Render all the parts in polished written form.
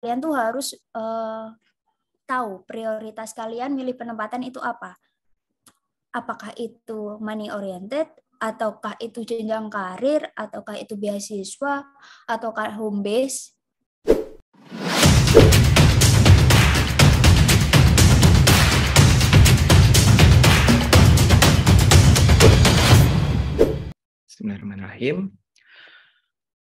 kalian tuh harus tahu prioritas kalian milih penempatan itu apa. Apakah itu money oriented, ataukah itu jenjang karir, ataukah itu beasiswa, ataukah home base. Bismillahirrahmanirrahim.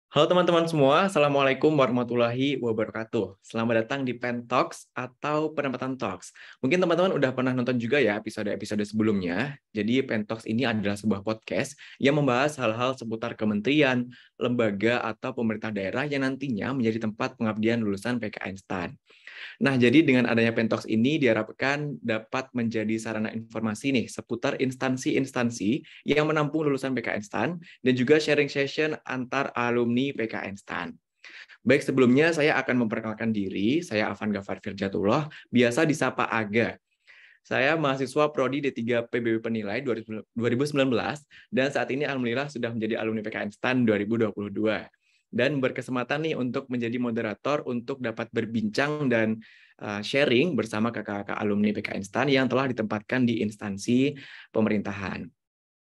Halo teman-teman semua, Assalamualaikum warahmatullahi wabarakatuh. Selamat datang di Pen Talks atau Penempatan Talks. Mungkin teman-teman udah pernah nonton juga ya episode-episode sebelumnya. Jadi Pen Talks ini adalah sebuah podcast yang membahas hal-hal seputar kementerian, lembaga, atau pemerintah daerah yang nantinya menjadi tempat pengabdian lulusan PKN STAN. Nah, jadi dengan adanya Pentalks ini diharapkan dapat menjadi sarana informasi nih seputar instansi-instansi yang menampung lulusan PKN STAN dan juga sharing session antar alumni PKN STAN. Baik, sebelumnya saya akan memperkenalkan diri. Saya Afan Ghaffar Firjatullah, biasa disapa Aga. Saya mahasiswa Prodi D3 PBB Penilai 2019 dan saat ini alhamdulillah sudah menjadi alumni PKN STAN 2022. Dan berkesempatan nih untuk menjadi moderator untuk dapat berbincang dan sharing bersama kakak-kakak alumni PKN STAN yang telah ditempatkan di instansi pemerintahan.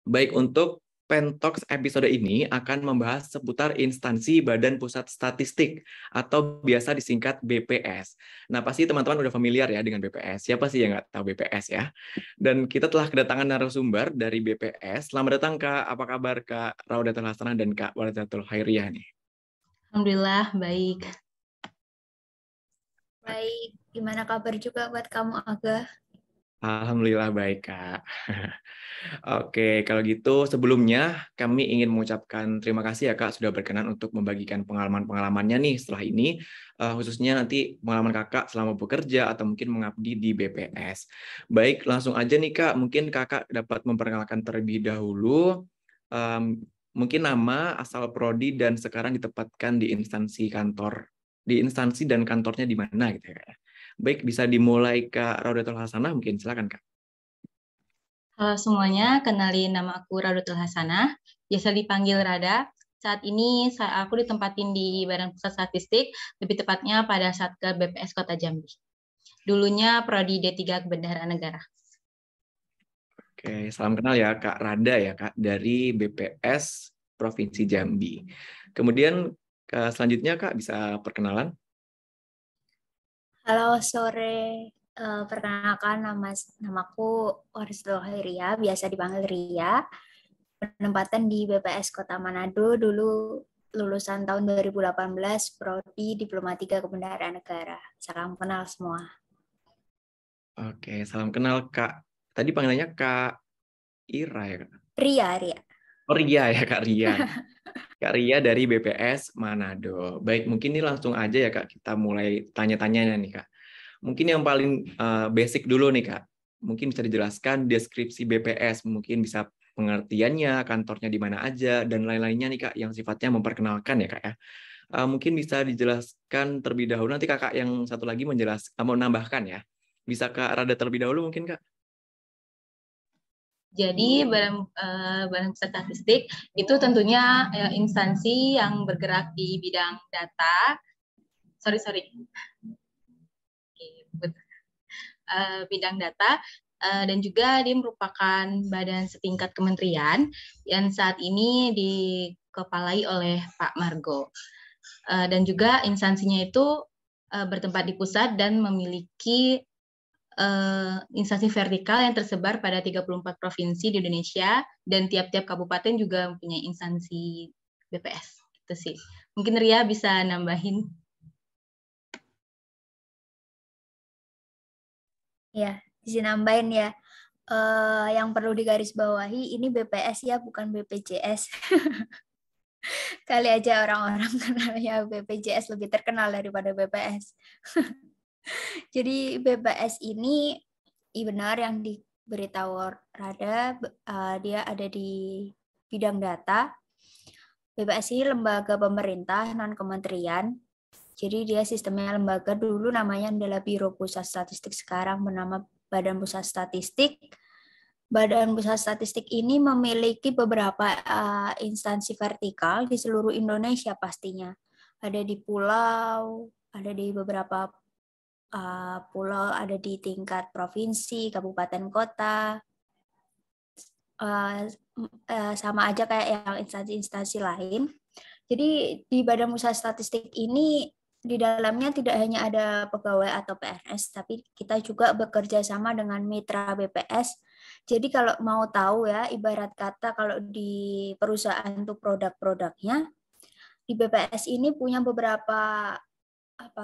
Baik, untuk Pentalks episode ini akan membahas seputar instansi Badan Pusat Statistik atau biasa disingkat BPS. Nah, pasti teman-teman udah familiar ya dengan BPS. Siapa sih yang nggak tahu BPS ya? Dan kita telah kedatangan narasumber dari BPS. Selamat datang Kak, apa kabar Kak Raudatul Hasanah dan Kak Walidatul Khairiyah nih? Alhamdulillah, baik. Baik, gimana kabar juga buat kamu, Aga? Alhamdulillah baik, Kak. Oke, kalau gitu sebelumnya kami ingin mengucapkan terima kasih ya, Kak, sudah berkenan untuk membagikan pengalaman-pengalamannya nih setelah ini, khususnya nanti pengalaman Kakak selama bekerja atau mungkin mengabdi di BPS. Baik, langsung aja nih, Kak, mungkin Kakak dapat memperkenalkan terlebih dahulu, mungkin nama, asal prodi, dan sekarang ditempatkan di instansi dan kantornya di mana gitu ya, Kak. Baik, bisa dimulai Kak Raudatul Hasanah, mungkin silakan Kak. Halo semuanya, kenalin nama aku Raudatul Hasanah, biasa dipanggil Rada. Saat ini aku ditempatin di Badan Pusat Statistik, lebih tepatnya pada Satker BPS Kota Jambi. Dulunya Prodi D3 Kebendaharaan Negara. Oke, salam kenal ya Kak Rada ya Kak, dari BPS Provinsi Jambi. Kemudian selanjutnya Kak bisa perkenalan. Halo, sore. Perkenalkan, namaku Warislatul Khairiyah, biasa dipanggil Ria. Penempatan di BPS Kota Manado, dulu lulusan tahun 2018, Prodi Diplomatika Kebendaharaan Negara. Salam kenal semua. Oke, salam kenal Kak. Tadi panggilannya Kak Ira ya Kak? Ria. Oh Ria ya Kak Ria. Kak Ria dari BPS Manado. Baik, mungkin ini langsung aja ya Kak, kita mulai tanya-tanyanya nih Kak. Mungkin yang paling basic dulu nih Kak. Mungkin bisa dijelaskan deskripsi BPS, mungkin bisa pengertiannya, kantornya di mana aja, dan lain-lainnya nih Kak, yang sifatnya memperkenalkan ya Kak ya. Mungkin bisa dijelaskan terlebih dahulu, nanti Kakak yang satu lagi mau menambahkan ya. Bisa Kak Rada terlebih dahulu mungkin Kak? Jadi Badan Pusat Statistik itu tentunya instansi yang bergerak di bidang data. Bidang data dan juga dia merupakan badan setingkat kementerian yang saat ini dikepalai oleh Pak Margo. Dan juga instansinya itu bertempat di pusat dan memiliki instansi vertikal yang tersebar pada 34 provinsi di Indonesia, dan tiap-tiap kabupaten juga mempunyai instansi BPS. Itu sih. Mungkin Ria bisa nambahin. Ya, izin nambahin ya. Yang perlu digarisbawahi, ini BPS ya, bukan BPJS. Kali aja orang-orang kenalnya BPJS lebih terkenal daripada BPS. Jadi BPS ini benar yang diberitahu Rada, dia ada di bidang data. BPS ini lembaga pemerintah non-kementerian. Jadi dia sistemnya lembaga, dulu namanya adalah Biro Pusat Statistik, sekarang bernama Badan Pusat Statistik. Badan Pusat Statistik ini memiliki beberapa instansi vertikal di seluruh Indonesia pastinya. Ada di pulau, ada di beberapa pulau, ada di tingkat provinsi, kabupaten, kota. Sama aja kayak yang instansi-instansi lain. Jadi di Badan Pusat Statistik ini di dalamnya tidak hanya ada pegawai atau PNS, tapi kita juga bekerja sama dengan mitra BPS. Jadi kalau mau tahu ya, ibarat kata kalau di perusahaan itu produk-produknya, di BPS ini punya beberapa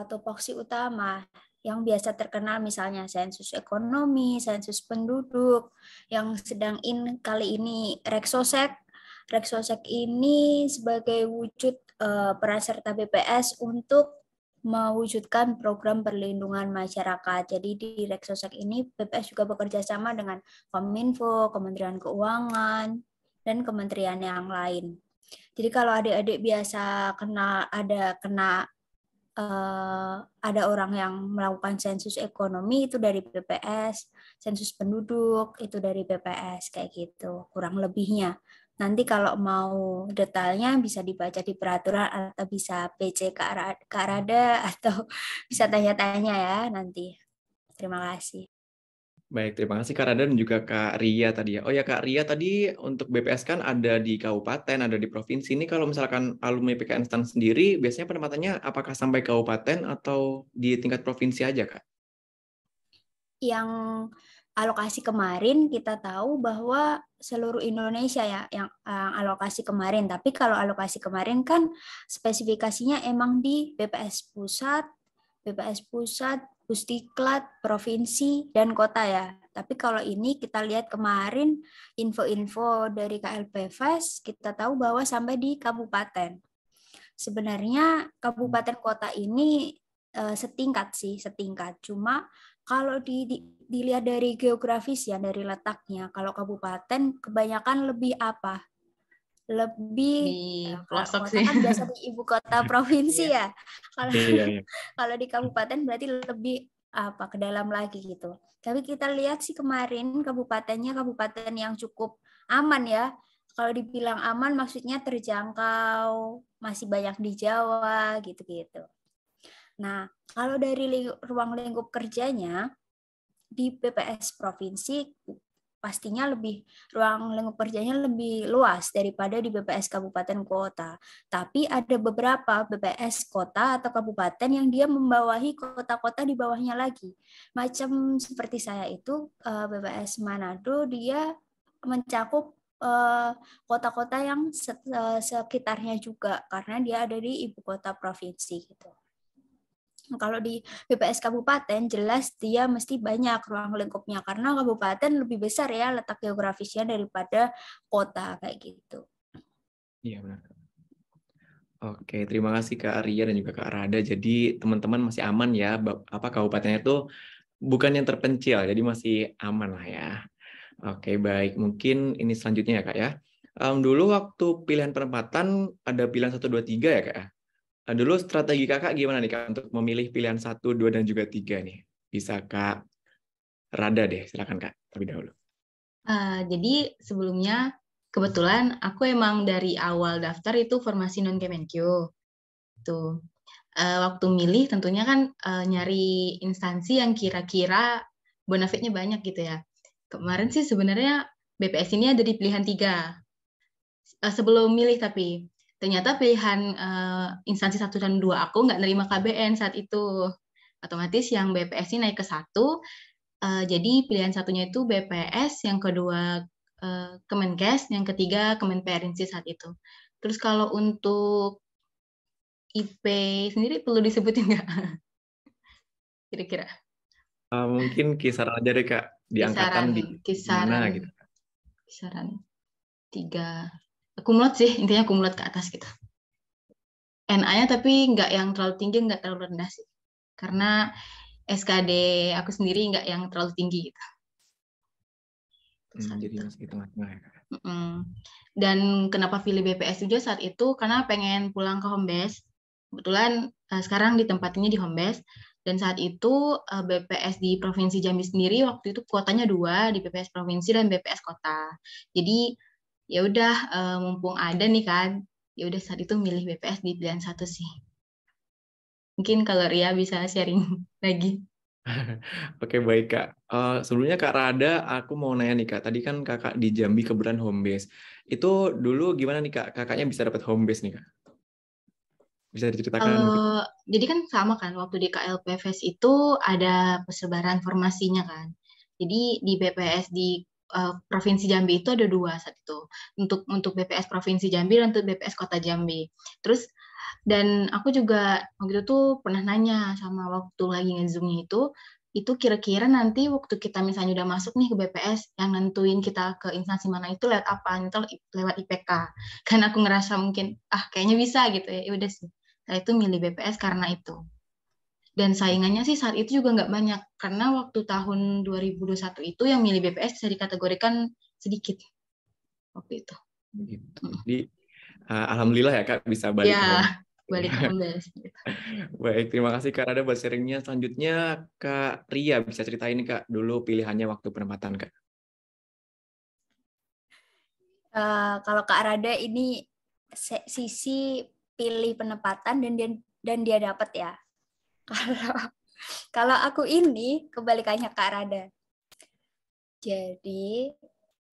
tupoksi utama yang biasa terkenal, misalnya sensus ekonomi, sensus penduduk, yang sedang kali ini Reksosek. Reksosek ini sebagai wujud peran serta BPS untuk mewujudkan program perlindungan masyarakat. Jadi di Reksosek ini BPS juga bekerja sama dengan Kominfo, Kementerian Keuangan, dan kementerian yang lain. Jadi kalau adik-adik biasa ada orang yang melakukan sensus ekonomi itu dari BPS, sensus penduduk itu dari BPS, kayak gitu kurang lebihnya. Nanti kalau mau detailnya bisa dibaca di peraturan atau bisa PC Kak Rada atau bisa tanya-tanya ya nanti. Terima kasih. Baik, terima kasih Kak Rada dan juga Kak Ria tadi ya. Oh ya Kak Ria tadi untuk BPS kan ada di kabupaten, ada di provinsi. Ini kalau misalkan alumni PKN STAN sendiri, biasanya penempatannya apakah sampai kabupaten atau di tingkat provinsi aja Kak? Yang alokasi kemarin kita tahu bahwa seluruh Indonesia ya yang alokasi kemarin. Tapi kalau alokasi kemarin kan spesifikasinya emang di BPS Pusat, Pusdiklat, Provinsi, dan Kota ya. Tapi kalau ini kita lihat kemarin info-info dari KLP Fest, kita tahu bahwa sampai di kabupaten. Sebenarnya kabupaten kota ini setingkat. Cuma kalau dilihat dari geografis ya, dari letaknya, kalau kabupaten kebanyakan lebih apa? Lebih Di pelosok kota sih. kan biasa di ibu kota provinsi ya. Kalau Iya. kalau di kabupaten berarti lebih ke dalam lagi gitu. Tapi kita lihat sih kemarin kabupaten yang cukup aman ya. Kalau dibilang aman maksudnya terjangkau, masih banyak di Jawa gitu-gitu. Nah, kalau dari ruang lingkup kerjanya di BPS provinsi pastinya ruang lingkup kerjanya lebih luas daripada di BPS kabupaten kota. Tapi ada beberapa BPS kota atau kabupaten yang dia membawahi kota-kota di bawahnya lagi. Macam seperti saya itu BPS Manado, dia mencakup kota-kota yang sekitarnya juga karena dia ada di ibu kota provinsi gitu. Kalau di BPS kabupaten jelas dia mesti banyak ruang lingkupnya karena kabupaten lebih besar ya letak geografisnya daripada kota kayak gitu. Iya benar. Oke, terima kasih Kak Arya dan juga Kak Rada. Jadi teman-teman masih aman ya, kabupatennya itu bukan yang terpencil, jadi masih aman lah ya. Oke, baik. Mungkin ini selanjutnya ya Kak ya. Dulu waktu pilihan penempatan ada pilihan 1, 2, 3 ya Kak ya? Dulu strategi kakak gimana nih Kak untuk memilih pilihan 1, 2, dan juga 3 nih? Bisa Kak Rada deh, silakan Kak, terlebih dahulu. Jadi sebelumnya kebetulan aku emang dari awal daftar itu formasi non-Kemenkyu. Tuh. Waktu milih tentunya kan nyari instansi yang kira-kira bonafitnya banyak gitu ya. Kemarin sih sebenarnya BPS ini ada di pilihan 3. Sebelum milih tapi ternyata pilihan instansi 1 dan 2 aku nggak nerima KBN saat itu. Otomatis yang BPS ini naik ke 1, jadi pilihan satunya itu BPS, yang kedua Kemenkes, yang ketiga Kemenperinsi saat itu. Terus kalau untuk IP sendiri perlu disebutin nggak? Kira-kira? Mungkin kisaran aja deh Kak, di angkatan di mana gitu. Kisaran 3. Kumlot sih, intinya kumlot ke atas gitu. NA-nya tapi nggak yang terlalu tinggi, nggak terlalu rendah sih. Karena SKD aku sendiri nggak yang terlalu tinggi gitu. Jadi masih di tengah-tengah ya Kak. Dan kenapa pilih BPS juga saat itu? Karena pengen pulang ke home base. Kebetulan sekarang ditempatinnya di home base. Dan saat itu BPS di Provinsi Jambi sendiri waktu itu kuotanya 2, di BPS Provinsi dan BPS Kota. Jadi ya udah mumpung ada nih kan, ya udah saat itu milih BPS di pilihan 1 sih. Mungkin kalau Ria bisa sharing lagi. Oke, baik Kak. Sebelumnya Kak Rada, aku mau nanya nih Kak. Tadi kan Kakak di Jambi kebetulan home base. Itu dulu gimana nih Kak? Kakaknya bisa dapat home base nih Kak? Bisa diceritakan mungkin? Jadi kan sama kan, waktu di KLPFS itu ada persebaran formasinya kan. Jadi di BPS di Provinsi Jambi itu ada dua saat itu. Untuk BPS Provinsi Jambi dan untuk BPS Kota Jambi. Terus dan aku juga waktu itu tuh pernah nanya sama waktu lagi nge-zoom-nya itu kira-kira nanti waktu kita misalnya udah masuk nih ke BPS, yang nentuin kita ke instansi mana itu lewat apa? Itu lewat IPK. Karena aku ngerasa mungkin, kayaknya bisa gitu ya. Ya udah sih. Saya itu milih BPS karena itu. Dan saingannya sih saat itu juga nggak banyak. Karena waktu tahun 2021 itu yang milih BPS bisa dikategorikan sedikit. Waktu itu. Gitu. Jadi, alhamdulillah ya Kak bisa balik ke home. Ya, balik ke home base. Gitu. Baik, terima kasih Kak Rada buat sharingnya. Selanjutnya Kak Ria bisa ceritain nih Kak dulu pilihannya waktu penempatan Kak. Kalau Kak Rada ini sisi pilih penempatan dan dia dapat ya. Kalau aku ini kebalikannya Kak Rada. Jadi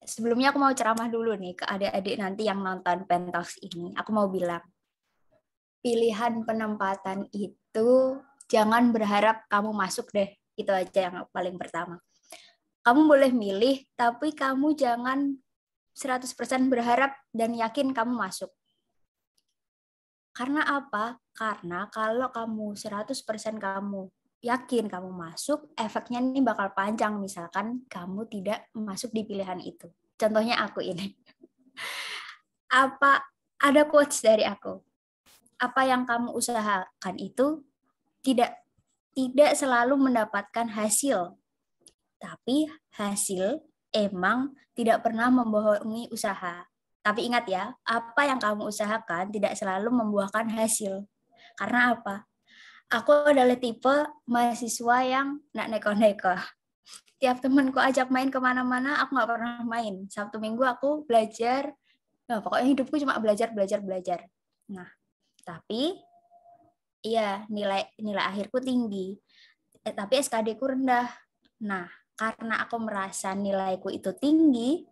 sebelumnya aku mau ceramah dulu nih ke adik-adik nanti yang nonton Pentalks ini. Aku mau bilang, pilihan penempatan itu jangan berharap kamu masuk deh. Itu aja yang paling pertama. Kamu boleh milih, tapi kamu jangan 100% berharap dan yakin kamu masuk. Karena apa? Karena kalau kamu 100% kamu yakin kamu masuk, efeknya ini bakal panjang. Misalkan kamu tidak masuk di pilihan itu. Contohnya aku ini. Ada quotes dari aku. Apa yang kamu usahakan itu tidak selalu mendapatkan hasil. Tapi hasil emang tidak pernah membohongi usaha. Tapi ingat ya, apa yang kamu usahakan tidak selalu membuahkan hasil. Karena apa? Aku adalah tipe mahasiswa yang nggak neko-neko. Tiap temanku ajak main kemana-mana, aku nggak pernah main. Sabtu Minggu aku belajar, pokoknya hidupku cuma belajar. Nah, tapi iya nilai akhirku tinggi, tapi SKD-ku rendah. Nah, karena aku merasa nilaiku itu tinggi,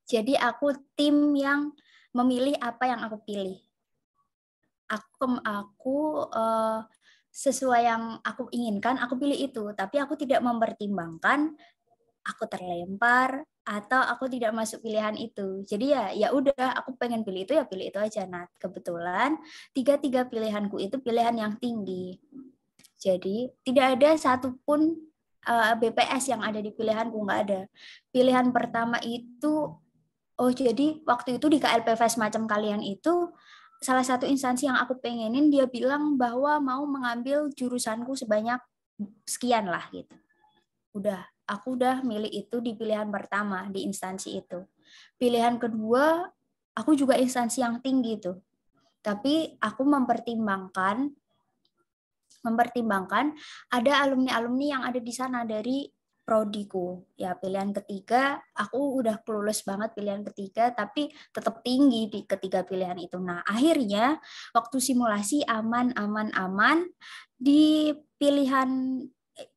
jadi aku tim yang memilih apa yang aku pilih. Aku sesuai yang aku inginkan, aku pilih itu. Tapi aku tidak mempertimbangkan aku terlempar atau aku tidak masuk pilihan itu. Jadi ya udah, aku pengen pilih itu ya pilih itu aja. Nah, kebetulan tiga pilihanku itu pilihan yang tinggi. Jadi tidak ada satupun BPS yang ada di pilihanku, nggak ada. Pilihan pertama itu, jadi waktu itu di KLPFS macam kalian itu, salah satu instansi yang aku pengenin, dia bilang bahwa mau mengambil jurusanku sebanyak sekian lah gitu. Aku udah milih itu di pilihan pertama di instansi itu. Pilihan kedua, aku juga instansi yang tinggi tuh. Tapi aku mempertimbangkan ada alumni-alumni yang ada di sana dari prodiku. Ya, pilihan ketiga, aku udah kelulus banget pilihan ketiga, tapi tetap tinggi di ketiga pilihan itu. Nah, akhirnya waktu simulasi aman, di pilihan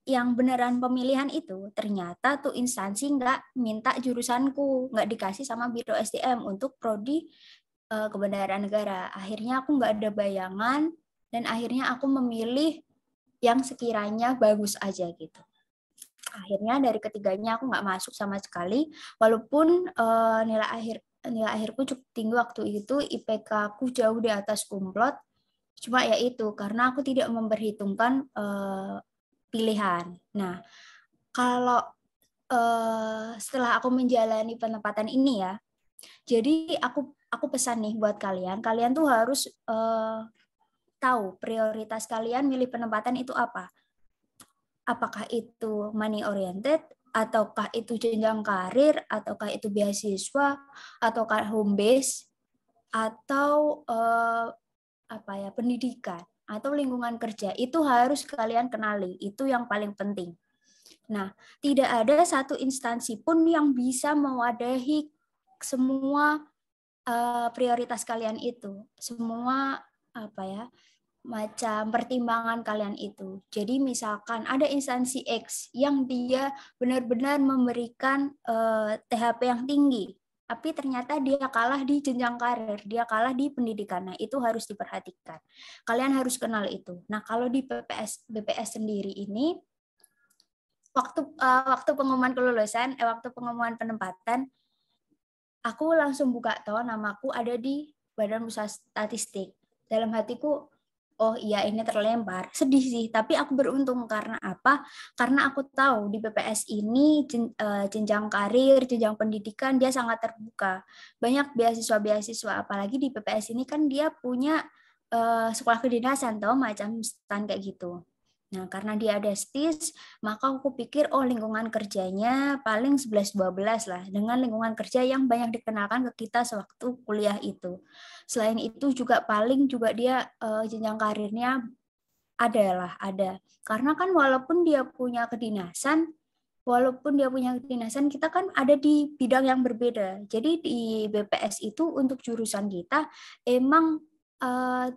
yang beneran pemilihan itu, ternyata tuh instansi nggak minta jurusanku, nggak dikasih sama Biro SDM untuk prodi kebenaran negara. Akhirnya aku nggak ada bayangan, dan akhirnya aku memilih yang sekiranya bagus aja gitu. Akhirnya dari ketiganya aku nggak masuk sama sekali, walaupun nilai akhirku cukup tinggi waktu itu, IPK ku jauh di atas kumlot. Cuma ya itu, karena aku tidak memperhitungkan pilihan. Nah, kalau setelah aku menjalani penempatan ini ya, jadi aku pesan nih buat kalian tuh harus tahu prioritas kalian milih penempatan itu apa. Apakah itu money oriented, ataukah itu jenjang karir, ataukah itu beasiswa, ataukah home base, atau pendidikan, atau lingkungan kerja. Itu harus kalian kenali, itu yang paling penting. Nah, tidak ada satu instansi pun yang bisa mewadahi semua prioritas kalian itu. Semua macam pertimbangan kalian itu. Jadi misalkan ada instansi X yang dia benar-benar memberikan THP yang tinggi, tapi ternyata dia kalah di jenjang karir, dia kalah di pendidikan. Nah, itu harus diperhatikan. Kalian harus kenal itu. Nah, kalau di BPS sendiri ini, waktu pengumuman kelulusan, waktu pengumuman penempatan, aku langsung buka tahu namaku ada di Badan Pusat Statistik. Dalam hatiku, oh iya ini terlempar. Sedih sih, tapi aku beruntung karena apa? Karena aku tahu di BPS ini jenjang karir, jenjang pendidikan dia sangat terbuka. Banyak beasiswa-beasiswa, apalagi di BPS ini kan dia punya sekolah kedinasan toh macam stan kayak gitu. Nah, karena dia ada STIS, maka aku pikir oh lingkungan kerjanya paling 11-12 lah dengan lingkungan kerja yang banyak dikenalkan ke kita sewaktu kuliah itu. Selain itu juga paling juga dia jenjang karirnya ada. Karena kan walaupun dia punya kedinasan, kita kan ada di bidang yang berbeda. Jadi di BPS itu untuk jurusan kita emang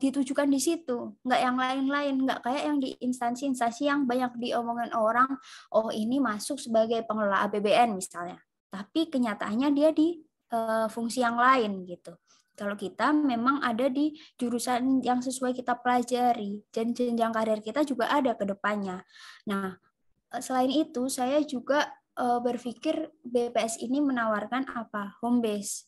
ditujukan di situ, nggak yang lain-lain, nggak kayak yang di instansi-instansi yang banyak diomongin orang, oh ini masuk sebagai pengelola APBN misalnya, tapi kenyataannya dia di fungsi yang lain gitu. Kalau kita memang ada di jurusan yang sesuai kita pelajari, dan jenjang karir kita juga ada ke depannya. Nah, selain itu saya juga berpikir BPS ini menawarkan apa? Home base.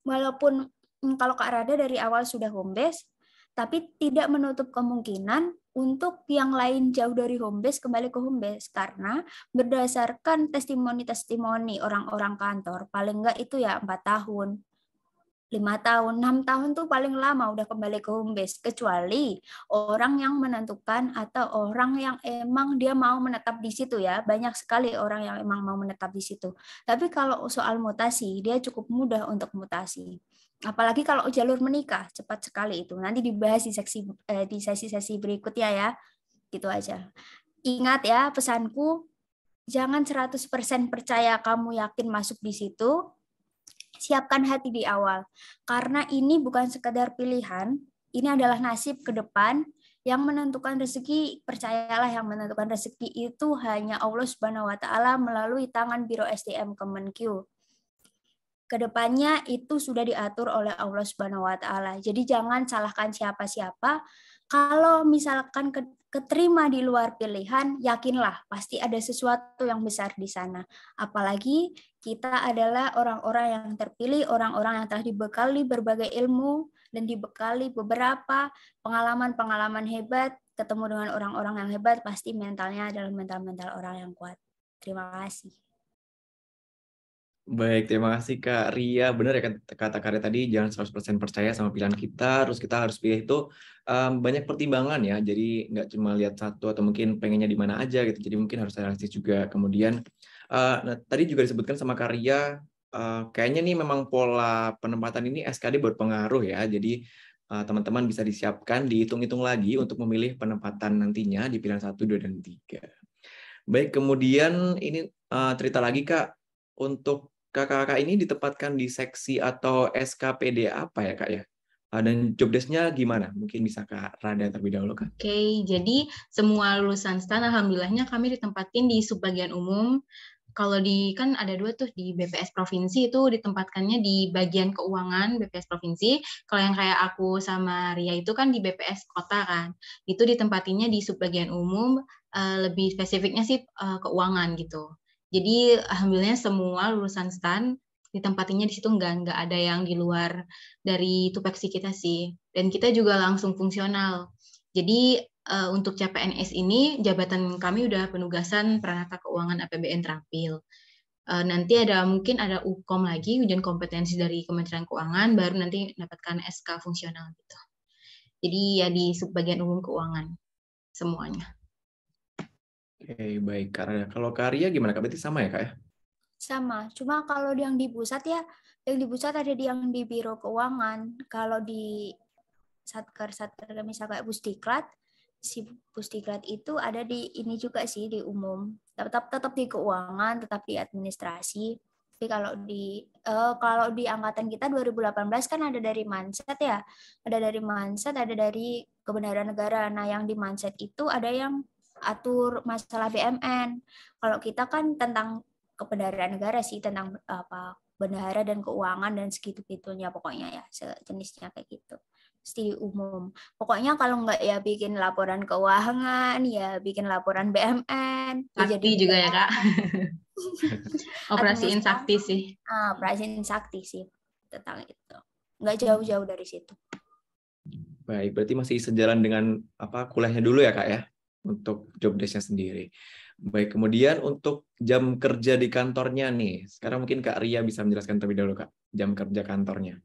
Walaupun kalau Kak Rada dari awal sudah home base, tapi tidak menutup kemungkinan untuk yang lain jauh dari home base kembali ke home base, karena berdasarkan testimoni orang-orang kantor, paling enggak itu ya 4 tahun, 5 tahun, 6 tahun tuh paling lama udah kembali ke home base, kecuali orang yang menentukan atau orang yang emang dia mau menetap di situ ya. Banyak sekali orang yang emang mau menetap di situ. Tapi kalau soal mutasi, dia cukup mudah untuk mutasi. Apalagi kalau jalur menikah, cepat sekali itu. Nanti dibahas di sesi-sesi berikutnya ya. Gitu aja. Ingat ya pesanku, jangan 100% percaya kamu yakin masuk di situ. Siapkan hati di awal, karena ini bukan sekedar pilihan, ini adalah nasib ke depan yang menentukan rezeki. Percayalah, yang menentukan rezeki itu hanya Allah Subhanahu wa taala melalui tangan Biro SDM Kemenkyu. Kedepannya itu sudah diatur oleh Allah Subhanahu wa taala. Jadi jangan salahkan siapa-siapa. Kalau misalkan keterima di luar pilihan, yakinlah pasti ada sesuatu yang besar di sana. Apalagi kita adalah orang-orang yang terpilih, orang-orang yang telah dibekali berbagai ilmu dan dibekali beberapa pengalaman-pengalaman hebat, ketemu dengan orang-orang yang hebat, pasti mentalnya adalah mental-mental orang yang kuat. Terima kasih. Baik, terima kasih Kak Ria. Benar ya kata Kak Ria tadi, jangan 100% percaya sama pilihan kita, terus kita harus pilih itu banyak pertimbangan ya, jadi nggak cuma lihat satu atau mungkin pengennya di mana aja gitu, jadi mungkin harus realistis juga. Kemudian, nah, tadi juga disebutkan sama Kak Ria, kayaknya nih memang pola penempatan ini SKD berpengaruh ya, jadi teman-teman bisa disiapkan, dihitung-hitung lagi untuk memilih penempatan nantinya di pilihan 1, 2, dan 3. Baik, kemudian ini cerita lagi Kak, untuk kakak-kakak ini ditempatkan di seksi atau SKPD apa ya Kak ya? Dan job desk-nya gimana? Mungkin bisa Kak Rada terlebih dahulu Kak. Oke, jadi semua lulusan STAN alhamdulillahnya kami ditempatin di subbagian umum. Kalau kan ada 2 tuh di BPS provinsi, itu ditempatkannya di bagian keuangan BPS provinsi. Kalau yang kayak aku sama Ria itu kan di BPS kota kan, itu ditempatinnya di subbagian umum, lebih spesifiknya sih keuangan gitu. Jadi alhamdulillah semua lulusan STAN ditempatinya di situ, nggak ada yang di luar dari tupeksi kita sih. Dan kita juga langsung fungsional. Jadi untuk CPNS ini jabatan kami udah penugasan Pranata Keuangan APBN Terampil. Nanti mungkin ada UKOM lagi, ujian kompetensi dari Kementerian Keuangan, baru nanti mendapatkan SK fungsional gitu. Jadi ya di subbagian umum keuangan semuanya. Oke, baik Kak Rada. Kalau Kak Ria gimana Kak? Berarti sama ya Kak ya? Sama, cuma kalau yang di pusat ya, yang di pusat ada yang di Biro Keuangan. Kalau di Satker misalnya kayak Pusdiklat, si Pusdiklat itu ada di ini juga sih, di umum. Tetap di keuangan, tetap di administrasi. Tapi kalau di angkatan kita 2018 kan ada dari Manset ya. Ada dari Manset, ada dari Kebenaran Negara. Nah, yang di Manset itu ada yang atur masalah BMN. Kalau kita kan tentang Kebenaran Negara sih, tentang apa bendahara dan keuangan dan segitu-gitunya pokoknya ya, sejenisnya kayak gitu. Mesti umum. Pokoknya kalau nggak ya bikin laporan keuangan, ya bikin laporan BMN. Ya jadi Sakti juga ya, Kak. Operasiin Sakti sih. Operasiin Sakti sih tentang itu. Nggak jauh-jauh dari situ. Baik, berarti masih sejalan dengan kuliahnya dulu ya Kak ya, untuk job desk-nya sendiri. Baik, kemudian untuk jam kerja di kantornya nih, sekarang mungkin Kak Ria bisa menjelaskan terlebih dahulu Kak, jam kerja kantornya.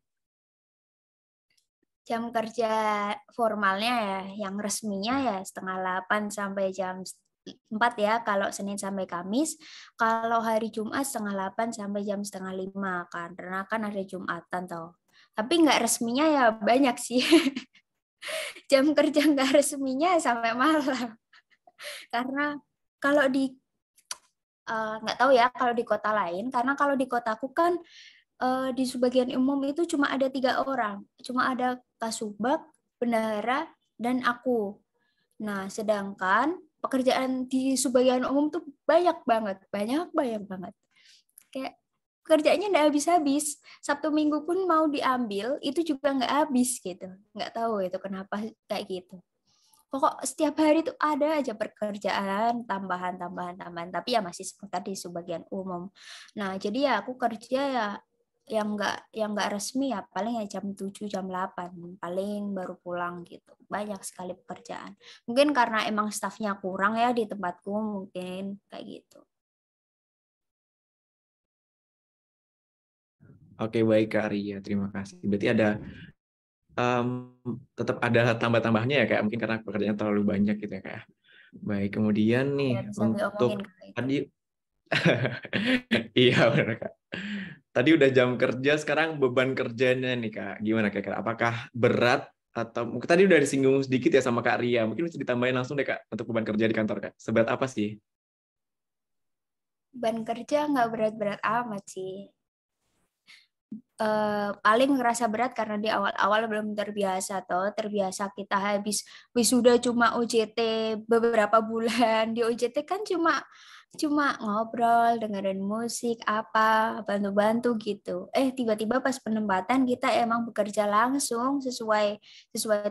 Jam kerja formalnya ya, yang resminya ya 7:30 sampai jam 4 ya, kalau Senin sampai Kamis. Kalau hari Jumat 7:30 sampai jam 4:30 kan, karena kan ada Jumatan toh. Tapi nggak resminya ya banyak sih. Jam kerja nggak resminya sampai malam. Karena kalau di nggak tahu ya kalau di kota lain, karena kalau di kotaku kan di sebagian umum itu cuma ada 3 orang, cuma ada kasubag, bendahara, dan aku. Nah, sedangkan pekerjaan di sebagian umum tuh banyak banget. Kayak kerjanya nggak habis-habis. Sabtu Minggu pun mau diambil, itu juga nggak habis gitu. Nggak tahu itu kenapa kayak gitu. Pokok setiap hari tuh ada aja pekerjaan tambahan. Tapi ya masih seputar di sebagian umum. Nah, jadi ya aku kerja ya yang nggak resmi ya paling ya jam 7 jam 8 paling baru pulang gitu. Banyak sekali pekerjaan. Mungkin karena emang stafnya kurang ya di tempatku, mungkin kayak gitu. Oke, baik Kak Ria, terima kasih. Berarti tetap ada tambah-tambahnya ya Kak, mungkin karena pekerjaannya terlalu banyak gitu ya Kak ya. Baik, kemudian Ya, nih bisa diomongin untuk kayak itu. tadi iya benar Kak. Tadi udah jam kerja, sekarang beban kerjanya nih Kak. Gimana kira-kira? Apakah berat atau mungkin tadi udah disinggung sedikit ya sama Kak Ria. Mungkin bisa ditambahin langsung deh Kak untuk beban kerja di kantor Kak. Seberat apa sih? Beban kerja nggak berat-berat amat sih. Paling ngerasa berat karena di awal-awal belum terbiasa kita habis wisuda cuma UJT beberapa bulan. Di UJT kan cuma ngobrol, dengerin musik, apa bantu-bantu gitu. Tiba-tiba pas penempatan kita emang bekerja langsung sesuai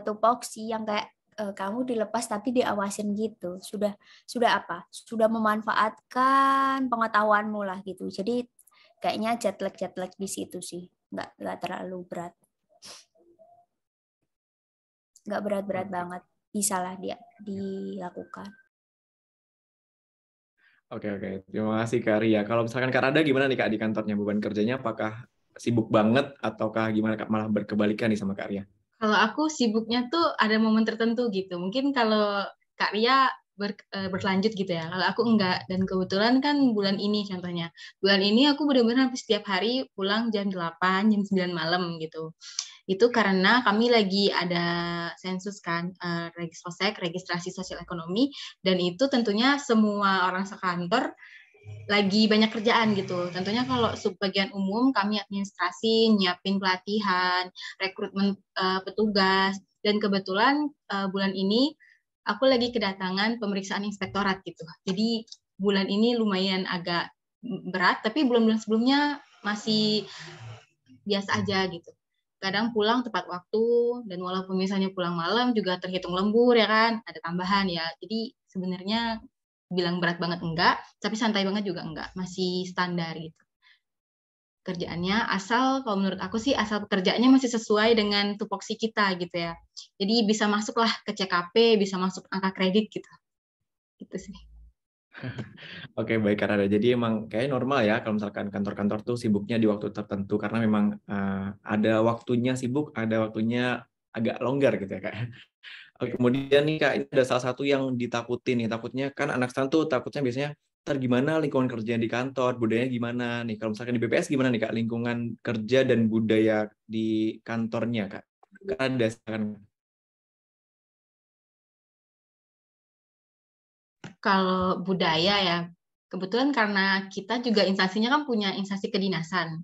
tupoksi yang kayak kamu dilepas tapi diawasin gitu. Sudah memanfaatkan pengetahuanmu lah gitu. Jadi kayaknya jet lag di situ sih, nggak terlalu berat, nggak berat-berat banget, bisa lah dia dilakukan. Oke, terima kasih Kak Ria. Kalau misalkan Kak Rada gimana nih Kak di kantornya, beban kerjanya apakah sibuk banget ataukah gimana Kak, malah berkebalikan nih sama Kak Ria? Kalau aku sibuknya tuh ada momen tertentu gitu. Mungkin kalau Kak Ria berlanjut gitu ya. Kalau aku enggak. Dan kebetulan kan bulan ini contohnya. Bulan ini aku benar-benar hampir setiap hari pulang jam 8, jam 9 malam gitu. Itu karena kami lagi ada sensus kan, registrasi sosial ekonomi, dan itu tentunya semua orang sekantor lagi banyak kerjaan gitu. Tentunya kalau subbagian umum kami administrasi, nyiapin pelatihan, rekrutmen petugas, dan kebetulan bulan ini aku lagi kedatangan pemeriksaan inspektorat gitu. Jadi bulan ini lumayan agak berat, tapi bulan-bulan sebelumnya masih biasa aja gitu. Kadang pulang tepat waktu, dan walaupun misalnya pulang malam juga terhitung lembur ya kan, ada tambahan ya. Jadi sebenarnya bilang berat banget enggak, tapi santai banget juga enggak, masih standar gitu kerjaannya. Asal kalau menurut aku sih asal pekerjaannya masih sesuai dengan tupoksi kita gitu ya. Jadi bisa masuklah ke CKP, bisa masuk angka kredit gitu. Gitu sih. Oke, baik Kak Rada. Jadi emang kayak normal ya kalau misalkan kantor-kantor tuh sibuknya di waktu tertentu karena memang ada waktunya sibuk, ada waktunya agak longgar gitu ya Kak. Oke, kemudian nih Kak, ini ada salah satu yang ditakutin nih. Takutnya kan anak sekarang tuh takutnya biasanya ntar gimana lingkungan kerja di kantor, budayanya gimana nih. Kalau misalkan di BPS gimana nih Kak, lingkungan kerja dan budaya di kantornya Kak? Kan ada kan. Kalau budaya ya, kebetulan karena kita juga instansinya kan punya instansi kedinasan.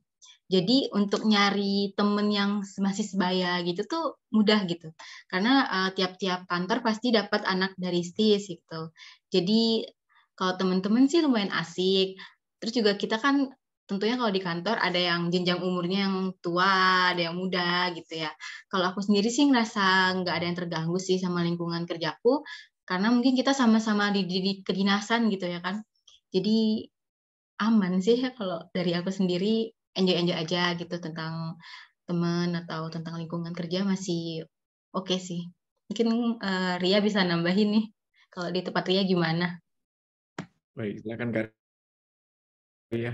Jadi untuk nyari temen yang masih sebaya gitu tuh mudah gitu. Karena tiap-tiap kantor pasti dapat anak dari STIS gitu. Jadi kalau teman-teman sih lumayan asik. Terus juga kita kan tentunya kalau di kantor ada yang jenjang umurnya yang tua, ada yang muda gitu ya. Kalau aku sendiri sih ngerasa nggak ada yang terganggu sih sama lingkungan kerjaku. Karena mungkin kita sama-sama di kedinasan gitu ya kan. Jadi aman sih ya kalau dari aku sendiri enjoy aja gitu tentang teman atau tentang lingkungan kerja masih oke sih. Mungkin Ria bisa nambahin nih kalau di tempat Ria gimana? Baik, silakan Kak Ria.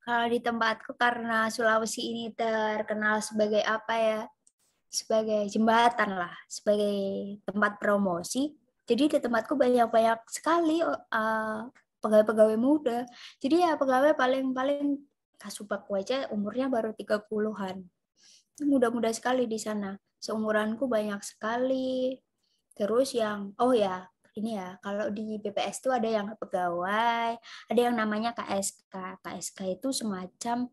Kalau di tempatku karena Sulawesi ini terkenal sebagai apa ya? Sebagai jembatan lah, sebagai tempat promosi. Jadi di tempatku banyak-banyak sekali pegawai-pegawai muda. Jadi ya pegawai paling-paling Kasubagku aja umurnya baru 30-an. Muda-muda sekali di sana. Seumuranku banyak sekali. Terus yang, oh ya, ini ya, kalau di BPS itu ada yang pegawai, ada yang namanya KSK. KSK itu semacam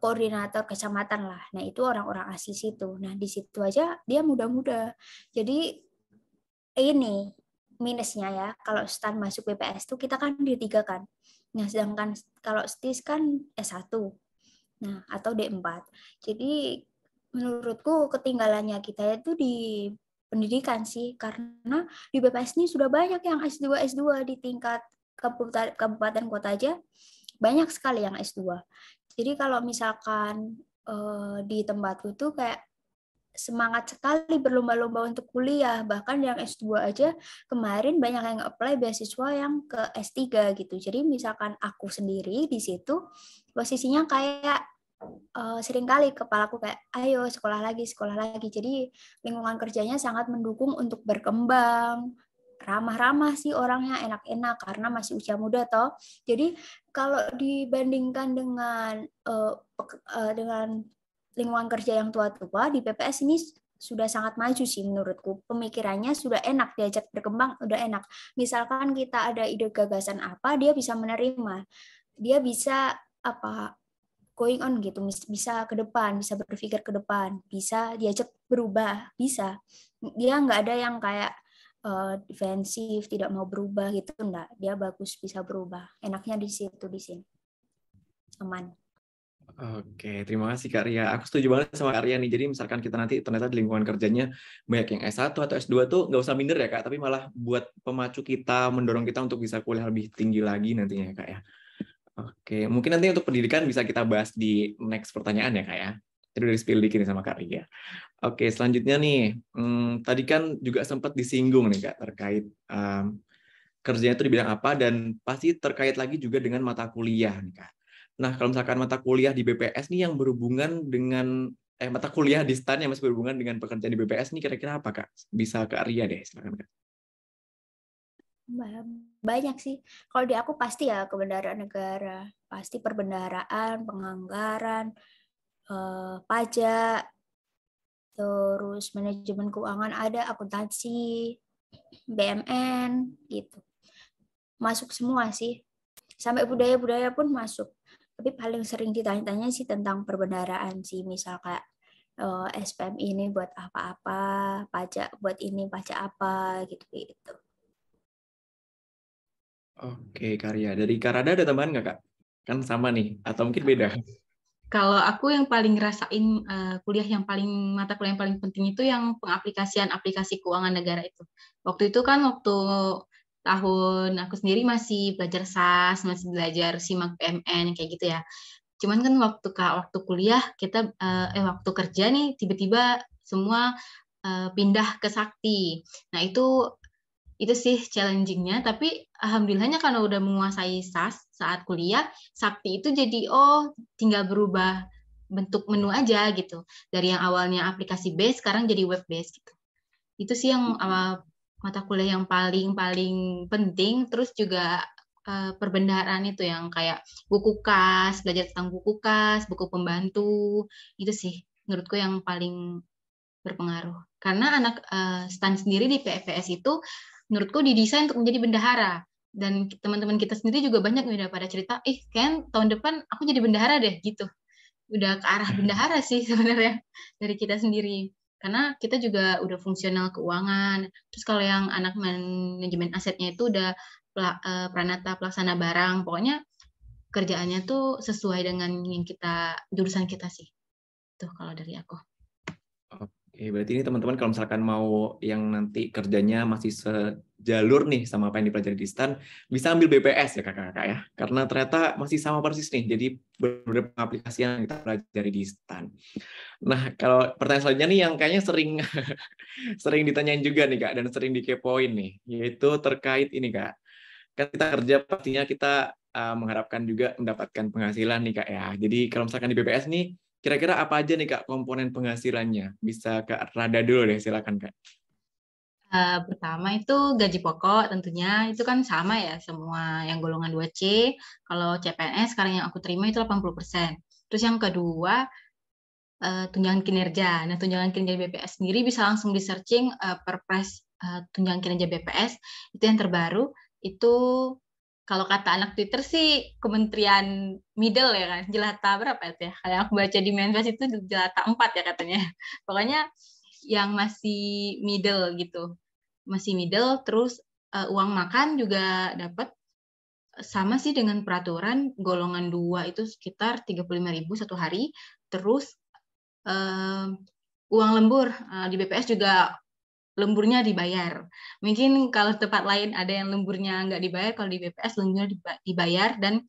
koordinator kecamatan lah. Nah, itu orang-orang asli situ. Nah, di situ aja dia muda-muda. Jadi ini minusnya ya, kalau stan masuk BPS tuh kita kan D3 kan. Nah, sedangkan kalau STIS kan S1. Nah, atau D4. Jadi menurutku ketinggalannya kita itu di pendidikan sih, karena di BPS ini sudah banyak yang S2 S2 di tingkat kabupaten kota aja banyak sekali yang S2. Jadi kalau misalkan di tempatku tuh kayak semangat sekali berlomba-lomba untuk kuliah. Bahkan yang S2 aja kemarin banyak yang apply beasiswa yang ke S3 gitu. Jadi misalkan aku sendiri di situ posisinya kayak seringkali kepalaku kayak ayo sekolah lagi. Jadi lingkungan kerjanya sangat mendukung untuk berkembang, ramah-ramah sih orangnya, enak-enak karena masih usia muda toh. Jadi kalau dibandingkan dengan lingkungan kerja yang tua-tua di PPS ini sudah sangat maju sih menurutku. Pemikirannya sudah enak, diajak berkembang udah enak. Misalkan kita ada ide gagasan apa, dia bisa menerima. Dia bisa apa going on gitu, bisa ke depan, bisa berpikir ke depan, bisa diajak berubah, bisa. Dia nggak ada yang kayak defensif, tidak mau berubah gitu, enggak. Dia bagus, bisa berubah. Enaknya di situ, di sini. Aman. Oke, terima kasih Kak Ria. Aku setuju banget sama Kak Ria nih. Jadi misalkan kita nanti ternyata di lingkungan kerjanya banyak yang S1 atau S2 tuh nggak usah minder ya Kak, tapi malah buat pemacu kita, mendorong kita untuk bisa kuliah lebih tinggi lagi nantinya ya Kak ya. Oke, mungkin nanti untuk pendidikan bisa kita bahas di next pertanyaan ya Kak ya. Jadi udah spill dikit nih sama Kak Ria. Oke, selanjutnya nih, tadi kan juga sempat disinggung nih Kak terkait kerjanya itu di bidang apa dan pasti terkait lagi juga dengan mata kuliah nih Kak. Nah, kalau misalkan mata kuliah di BPS nih yang berhubungan dengan mata kuliah di STAN yang masih berhubungan dengan pekerjaan di BPS nih kira-kira apa Kak? Bisa Kak Ria deh, silakan Kak. Banyak sih. Kalau di aku pasti ya kebendaraan negara, pasti perbendaharaan, penganggaran, pajak, terus manajemen keuangan ada, akuntansi, BMN gitu. Masuk semua sih. Sampai budaya-budaya pun masuk. Tapi paling sering ditanya-tanya sih tentang perbendaharaan sih, misal kayak SPM ini buat apa-apa, pajak buat ini pajak apa gitu-gitu. Oke, Karya. Dari Karada ada tambahan nggak Kak? Kan sama nih, atau mungkin beda? Kalau aku yang paling ngerasain mata kuliah yang paling penting itu yang pengaplikasian aplikasi keuangan negara itu. Waktu itu kan tahun aku sendiri masih belajar SAS, masih belajar SIMAK PMN kayak gitu ya. Cuman kan waktu kuliah kita waktu kerja nih tiba-tiba semua pindah ke Sakti. Nah, itu sih challenging-nya, tapi alhamdulillahnya karena udah menguasai SAS saat kuliah, Sakti itu jadi tinggal berubah bentuk menu aja gitu. Dari yang awalnya aplikasi base sekarang jadi web base gitu. Itu sih yang mata kuliah yang paling penting. Terus juga perbendaharaan itu yang kayak buku kas, belajar tentang buku kas, buku pembantu. Itu sih menurutku yang paling berpengaruh. Karena anak STAN sendiri di PPS itu menurutku didesain untuk menjadi bendahara. Dan teman-teman kita sendiri juga banyak udah pada cerita, kan tahun depan aku jadi bendahara deh gitu. Udah ke arah bendahara sih sebenarnya dari kita sendiri. Karena kita juga udah fungsional keuangan. Terus kalau yang anak manajemen asetnya itu udah pranata pelaksana barang. Pokoknya kerjaannya tuh sesuai dengan yang jurusan kita sih. Tuh kalau dari aku. Oke, berarti ini teman-teman kalau misalkan mau yang nanti kerjanya masih sejalur nih sama apa yang dipelajari di STAN, bisa ambil BPS ya kakak-kakak ya. Karena ternyata masih sama persis nih, jadi benar-benar aplikasi yang kita pelajari di STAN. Nah, kalau pertanyaan selanjutnya nih yang kayaknya sering ditanyain juga nih Kak, dan sering dikepoin nih, yaitu terkait ini Kak. Kan kita kerja pastinya kita mengharapkan juga mendapatkan penghasilan nih Kak ya. Jadi kalau misalkan di BPS nih, kira-kira apa aja nih Kak komponen penghasilannya? Bisa Kak Rada dulu deh, silakan Kak. Pertama itu gaji pokok tentunya, itu kan sama ya semua yang golongan 2C. Kalau CPNS sekarang yang aku terima itu 80%. Terus yang kedua, tunjangan kinerja. Nah, tunjangan kinerja BPS sendiri bisa langsung di-searching Perpres tunjangan kinerja BPS. Itu yang terbaru, itu kalau kata anak Twitter sih Kementerian Middle ya kan, jelata berapa ya? Kalau aku baca di Menfes itu jelata 4 ya katanya. Pokoknya yang masih middle gitu. Masih middle, terus uang makan juga dapat sama sih dengan peraturan golongan 2 itu sekitar 35.000 satu hari. Terus uang lembur di BPS juga lemburnya dibayar. Mungkin kalau tempat lain ada yang lemburnya nggak dibayar, kalau di BPS lemburnya dibayar dan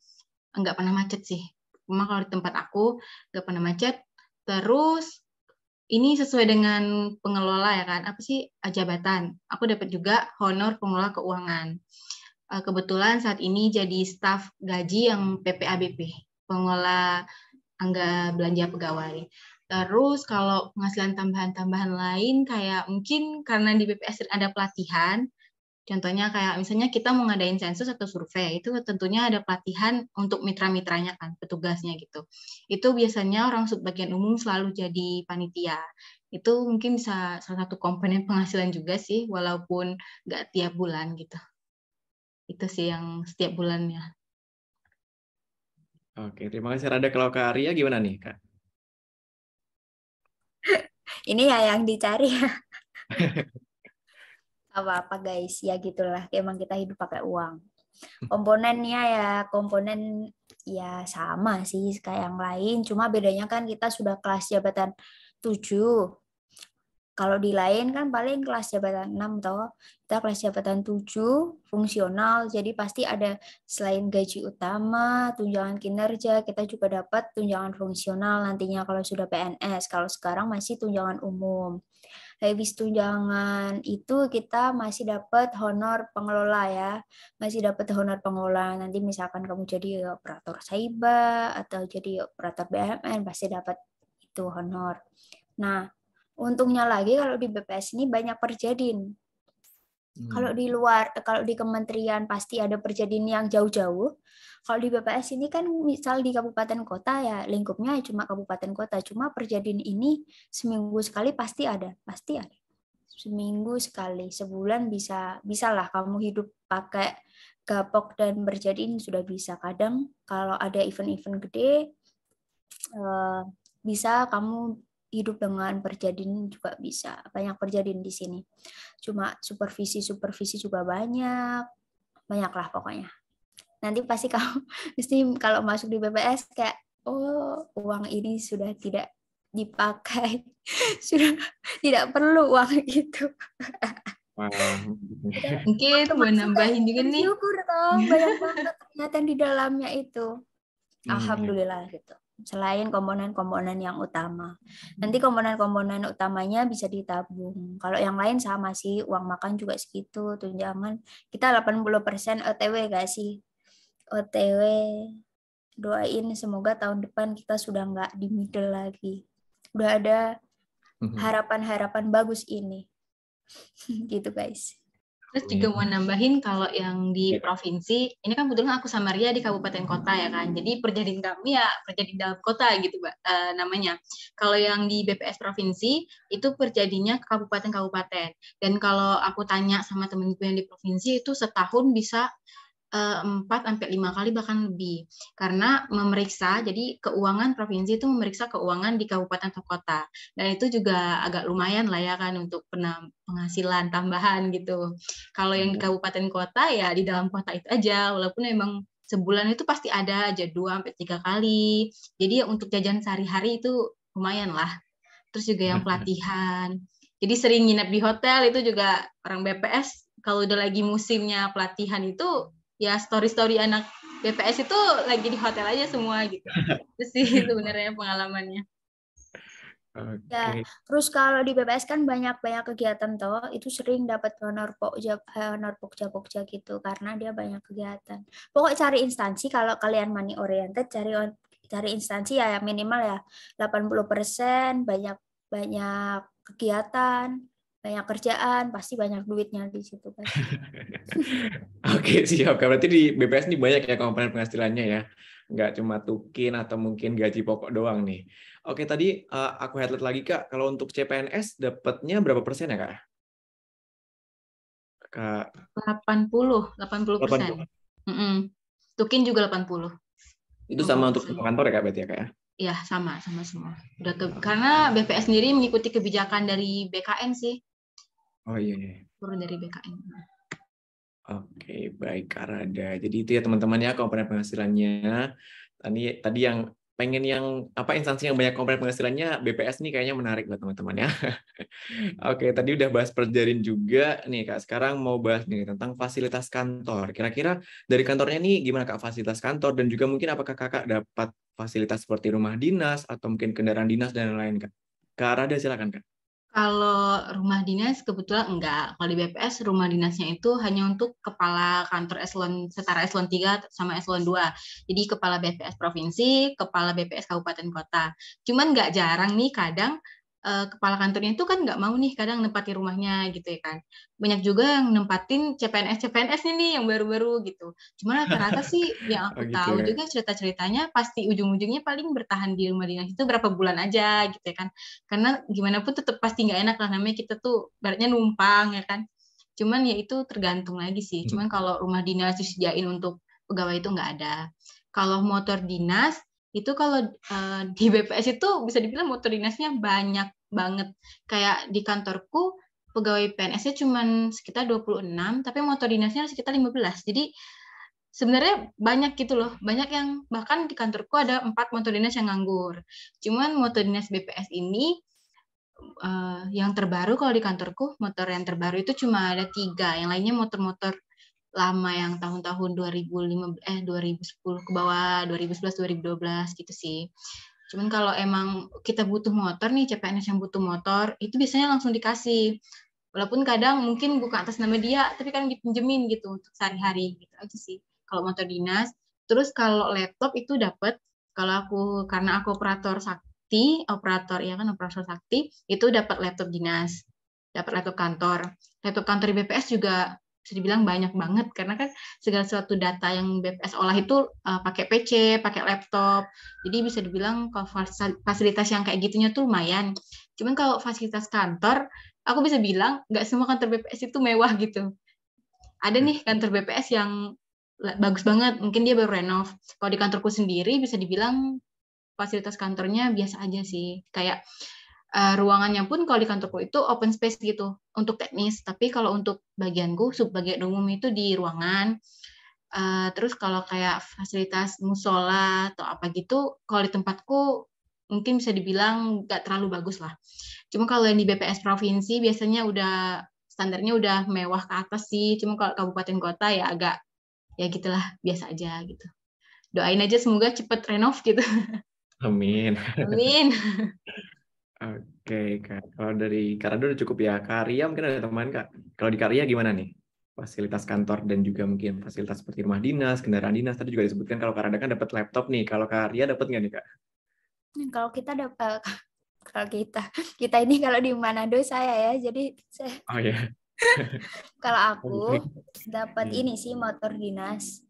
nggak pernah macet sih. Cuma kalau di tempat aku nggak pernah macet. Terus ini sesuai dengan pengelola ya kan, apa sih jabatan. Aku dapat juga honor pengelola keuangan. Kebetulan saat ini jadi staf gaji yang PPABP, pengelola anggaran belanja pegawai. Terus kalau penghasilan tambahan-tambahan lain kayak mungkin karena di BPS ada pelatihan, contohnya kayak misalnya kita mau ngadain sensus atau survei, itu tentunya ada pelatihan untuk mitra-mitranya kan, petugasnya gitu. Itu biasanya orang subbagian umum selalu jadi panitia. Itu mungkin bisa salah satu komponen penghasilan juga sih, walaupun nggak tiap bulan gitu. Itu sih yang setiap bulannya. Oke, terima kasih Rada. Kalau Kak Arya gimana nih Kak? Ini ya yang dicari ya. Apa-apa guys, ya gitulah. Emang kita hidup pakai uang. Komponennya ya komponen ya sama sih kayak yang lain, cuma bedanya kan kita sudah kelas jabatan 7. Kalau di lain kan paling kelas jabatan 6 toh. Kita kelas jabatan 7 fungsional, jadi pasti ada selain gaji utama, tunjangan kinerja, kita juga dapat tunjangan fungsional nantinya kalau sudah PNS. Kalau sekarang masih tunjangan umum. Habis tunjangan itu kita masih dapat honor pengelola ya. Masih dapat honor pengelola. Nanti misalkan kamu jadi operator Saiba atau jadi operator BUMN pasti dapat itu honor. Nah, untungnya lagi kalau di BPS ini banyak perjadin. Kalau di luar, kalau di kementerian pasti ada perjadin yang jauh-jauh. Kalau di BPS ini kan misal di kabupaten kota ya lingkupnya cuma kabupaten kota. Cuma perjadin ini seminggu sekali pasti ada, pasti ada. Seminggu sekali, sebulan bisa lah kamu hidup pakai gapok dan perjadin sudah bisa. Kadang kalau ada event-event gede bisa kamu hidup dengan perjadin juga bisa. Banyak perjadin di sini. Cuma supervisi juga banyak lah pokoknya. Nanti pasti kamu mesti kalau masuk di BPS kayak oh uang ini sudah tidak dipakai, sudah tidak perlu uang itu. Mungkin mau nambahin juga nih. Syukur dong, banyak banget ternyata di dalamnya itu. Alhamdulillah gitu. Selain komponen-komponen yang utama. Nanti komponen-komponen utamanya bisa ditabung. Kalau yang lain sama sih, uang makan juga segitu, tunjangan. Kita 80% OTW gak sih? OTW. Doain semoga tahun depan kita sudah nggak di middle lagi. Udah ada harapan-harapan bagus ini. Gitu guys. Terus juga mau nambahin kalau yang di provinsi, ini kan kebetulan aku sama Ria di kabupaten kota ya kan. Jadi perjadin kami ya perjadin dalam kota gitu namanya. Kalau yang di BPS provinsi itu perjadinya ke kabupaten-kabupaten. Dan kalau aku tanya sama temen-temen yang di provinsi itu setahun bisa 4 sampai 5 kali bahkan lebih. Karena memeriksa, jadi keuangan provinsi itu memeriksa keuangan di kabupaten atau kota. Dan itu juga agak lumayan lah ya kan untuk penghasilan tambahan gitu. Kalau yang di kabupaten kota ya di dalam kota itu aja, walaupun memang sebulan itu pasti ada aja 2 sampai 3 kali. Jadi ya untuk jajan sehari-hari itu lumayan lah. Terus juga yang pelatihan. Jadi sering nginep di hotel itu juga orang BPS kalau udah lagi musimnya pelatihan itu ya story-story anak BPS itu lagi di hotel aja semua gitu. Itu sih sebenarnya pengalamannya. Ya, terus kalau di BPS kan banyak kegiatan toh, itu sering dapat honor Pokja gitu karena dia banyak kegiatan. Pokok cari instansi kalau kalian money oriented, cari instansi ya minimal ya 80% banyak kegiatan, banyak kerjaan, pasti banyak duitnya di situ pasti. Oke, siap. Berarti di BPS ini banyak ya komponen penghasilannya ya. Nggak cuma tukin atau mungkin gaji pokok doang nih. Oke, tadi aku highlight lagi, Kak. Kalau untuk CPNS dapatnya berapa persen ya, Kak? Kak 80%. 80. Tukin juga 80. Itu sama untuk kantor ya, Kak, berarti ya, Kak? Iya, sama semua. Karena BPS sendiri mengikuti kebijakan dari BKN sih. Oh iya. Turun dari BKN. Oke, baik Kak Rada. Jadi itu ya teman-teman ya komponen penghasilannya. Tadi yang pengen yang instansi yang banyak komponen penghasilannya BPS nih kayaknya menarik buat teman-teman ya. Oke, tadi udah bahas Perjarin juga nih Kak. Sekarang mau bahas nih tentang fasilitas kantor. Kira-kira dari kantornya nih gimana Kak fasilitas kantor dan juga mungkin apakah Kakak dapat fasilitas seperti rumah dinas atau mungkin kendaraan dinas dan lain-lain Kak. Kak Rada silakan Kak. Kalau rumah dinas kebetulan enggak. Kalau di BPS rumah dinasnya itu hanya untuk kepala kantor setara eselon 3 sama eselon 2. Jadi kepala BPS provinsi, kepala BPS kabupaten kota. Cuman nggak jarang nih kadang kepala kantornya itu kan nggak mau nih kadang nempati rumahnya gitu ya kan. Banyak juga yang nempatin CPNS nih yang baru-baru gitu. Cuma rata-rata sih yang aku gitu tahu ya. juga cerita-ceritanya pasti ujung-ujungnya paling bertahan di rumah dinas itu berapa bulan aja gitu ya kan. Karena gimana pun tetap pasti nggak enak lah, namanya kita tuh baratnya numpang ya kan. Cuman ya itu tergantung lagi sih. Cuman kalau rumah dinas disediain untuk pegawai itu nggak ada. Kalau motor dinas itu kalau di BPS itu bisa dibilang motor dinasnya banyak banget. Kayak di kantorku pegawai PNS-nya cuma sekitar 26, tapi motor dinasnya sekitar 15. Jadi sebenarnya banyak gitu loh. Banyak yang bahkan di kantorku ada 4 motor dinas yang nganggur. Cuman motor dinas BPS ini yang terbaru kalau di kantorku motor yang terbaru itu cuma ada 3, yang lainnya motor-motor lama yang tahun-tahun 2010 ke bawah, 2011 2012 gitu sih. Cuman kalau emang kita butuh motor nih, CPNS yang butuh motor itu biasanya langsung dikasih, walaupun kadang mungkin bukan atas nama dia tapi kan dipinjemin gitu untuk sehari-hari gitu aja sih kalau motor dinas. Terus kalau laptop itu dapat, karena aku operator sakti itu dapat laptop dinas, dapat laptop kantor di BPS juga bisa dibilang banyak banget karena kan segala sesuatu data yang BPS olah itu pakai PC, pakai laptop. Jadi bisa dibilang kalau fasilitas yang kayak gitunya tuh lumayan. Cuman kalau fasilitas kantor, aku bisa bilang nggak semua kantor BPS itu mewah gitu. Ada nih kantor BPS yang bagus banget, mungkin dia baru renov. Kalau di kantorku sendiri bisa dibilang fasilitas kantornya biasa aja sih. Kayak ruangannya pun kalau di kantorku itu open space gitu untuk teknis, tapi kalau untuk bagianku subbagian umum itu di ruangan. Terus kalau kayak fasilitas musola atau apa gitu, kalau di tempatku mungkin bisa dibilang nggak terlalu bagus lah. Cuma kalau yang di BPS provinsi biasanya udah standarnya udah mewah ke atas sih. Cuma kalau kabupaten kota ya agak ya gitulah, biasa aja gitu. Doain aja semoga cepet renov gitu. Amin. Amin. Oke, Kak. Kalau dari Karado udah cukup ya. Karya mungkin ada teman, Kak. Kalau di Karya gimana nih? Fasilitas kantor dan juga mungkin fasilitas seperti rumah dinas, kendaraan dinas. Tadi juga disebutkan kalau Karada kan dapat laptop nih. Kalau Karya dapat nggak nih, Kak? Kalau kita dapat kita ini kalau di Manado saya ya, jadi Oh ya. kalau aku dapat ini sih motor dinas.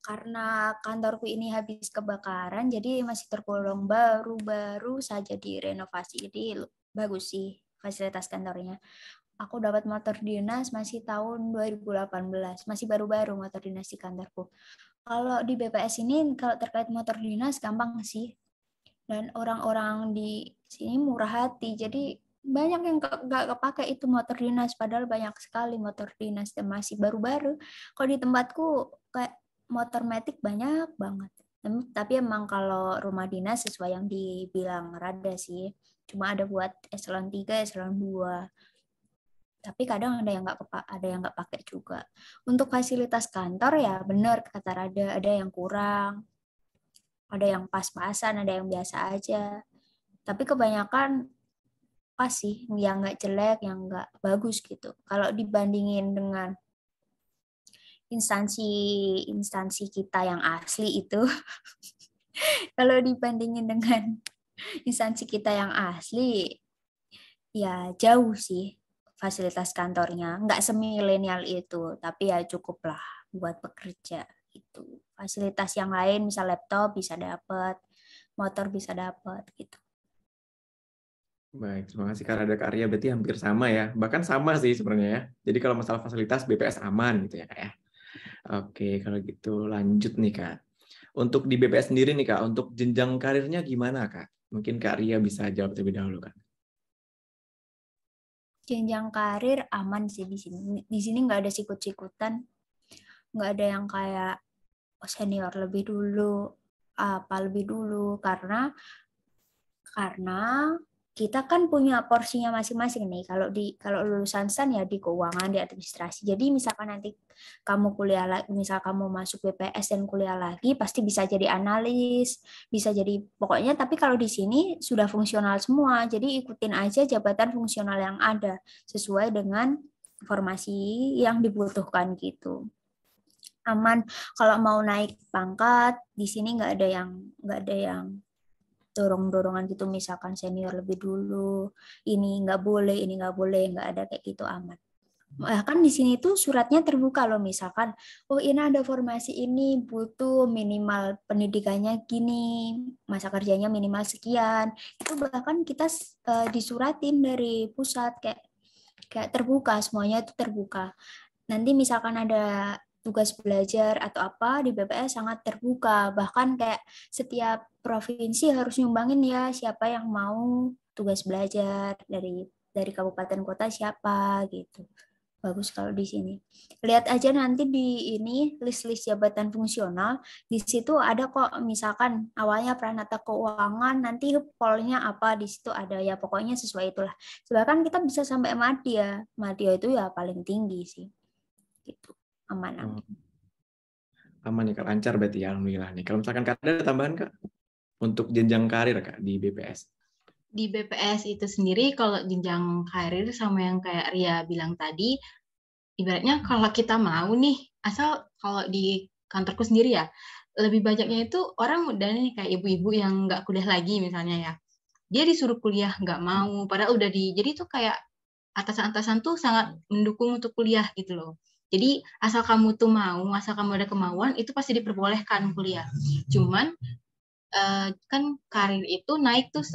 Karena kantorku ini habis kebakaran, jadi masih tergolong baru-baru saja direnovasi. Jadi bagus sih fasilitas kantornya. aku dapat motor dinas masih tahun 2018, masih baru-baru motor dinas di kantorku. Kalau di BPS ini, kalau terkait motor dinas gampang sih. Dan orang-orang di sini murah hati, jadi banyak yang nggak kepake itu motor dinas, padahal banyak sekali motor dinas dan masih baru-baru. Kalau di tempatku kayak motor metik banyak banget. Tapi emang kalau rumah dinas sesuai yang dibilang Rada sih, cuma ada buat eselon 3, eselon 2. Tapi kadang ada yang nggak pakai juga. Untuk fasilitas kantor ya benar kata Rada, ada yang kurang, ada yang pas-pasan, ada yang biasa aja. Tapi kebanyakan pas sih, yang nggak jelek, yang nggak bagus gitu. Kalau dibandingin dengan instansi kita yang asli itu, kalau dibandingin dengan instansi kita yang asli, ya jauh sih fasilitas kantornya. Nggak semilenial itu, tapi ya cukup lah buat bekerja gitu. Fasilitas yang lain, misal laptop bisa dapat, motor bisa dapat gitu. Baik, terima kasih Kak Rada. Kak Arya berarti hampir sama ya. Bahkan sama sih sebenarnya ya. Jadi kalau masalah fasilitas BPS aman gitu ya Kak ya. Oke, kalau gitu lanjut nih Kak. Untuk di BPS sendiri nih Kak, untuk jenjang karirnya gimana Kak? Mungkin Kak Arya bisa jawab terlebih dahulu Kak. Jenjang karir aman sih di sini. Di sini nggak ada sikut-sikutan, nggak ada yang kayak senior lebih dulu, apa lebih dulu, karena kita kan punya porsinya masing-masing nih. Kalau lulusan STAN ya di keuangan, di administrasi. Jadi misalkan nanti kamu kuliah lagi, misal kamu masuk BPS dan kuliah lagi, pasti bisa jadi analis, bisa jadi pokoknya. Tapi kalau di sini sudah fungsional semua, jadi ikutin aja jabatan fungsional yang ada sesuai dengan formasi yang dibutuhkan gitu. Aman. Kalau mau naik pangkat di sini nggak ada yang dorong-dorongan gitu, misalkan senior lebih dulu, ini nggak boleh, nggak ada kayak gitu, aman. Bahkan di sini tuh suratnya terbuka loh, misalkan, oh ini ada formasi ini butuh minimal pendidikannya gini, masa kerjanya minimal sekian, itu bahkan kita disuratin dari pusat kayak terbuka, semuanya itu terbuka. Nanti misalkan ada tugas belajar atau apa di BPS sangat terbuka, bahkan kayak setiap provinsi harus nyumbangin ya siapa yang mau tugas belajar dari kabupaten kota siapa gitu. Bagus kalau di sini. Lihat aja nanti di ini list-list jabatan fungsional, di situ ada kok, misalkan awalnya Pranata Keuangan, nanti polnya apa, di situ ada ya, pokoknya sesuai itulah. Bahkan kita bisa sampai Madya. Madya itu ya paling tinggi sih. Gitu. Aman. Aman nih Kak, lancar berarti ya, alhamdulillah nih. Kalau misalkan Kak ada tambahan Kak untuk jenjang karir Kak di BPS? Di BPS itu sendiri kalau jenjang karir sama yang kayak Ria bilang tadi, ibaratnya kalau kita mau nih, asal kalau di kantorku sendiri ya, lebih banyaknya itu orang udah nih kayak ibu-ibu yang nggak kuliah lagi misalnya ya. Dia disuruh kuliah nggak mau, padahal udah jadi tuh kayak atasan-atasan tuh sangat mendukung untuk kuliah gitu loh. Jadi asal kamu tuh mau, asal kamu ada kemauan, itu pasti diperbolehkan kuliah. Cuman kan karir itu naik tuh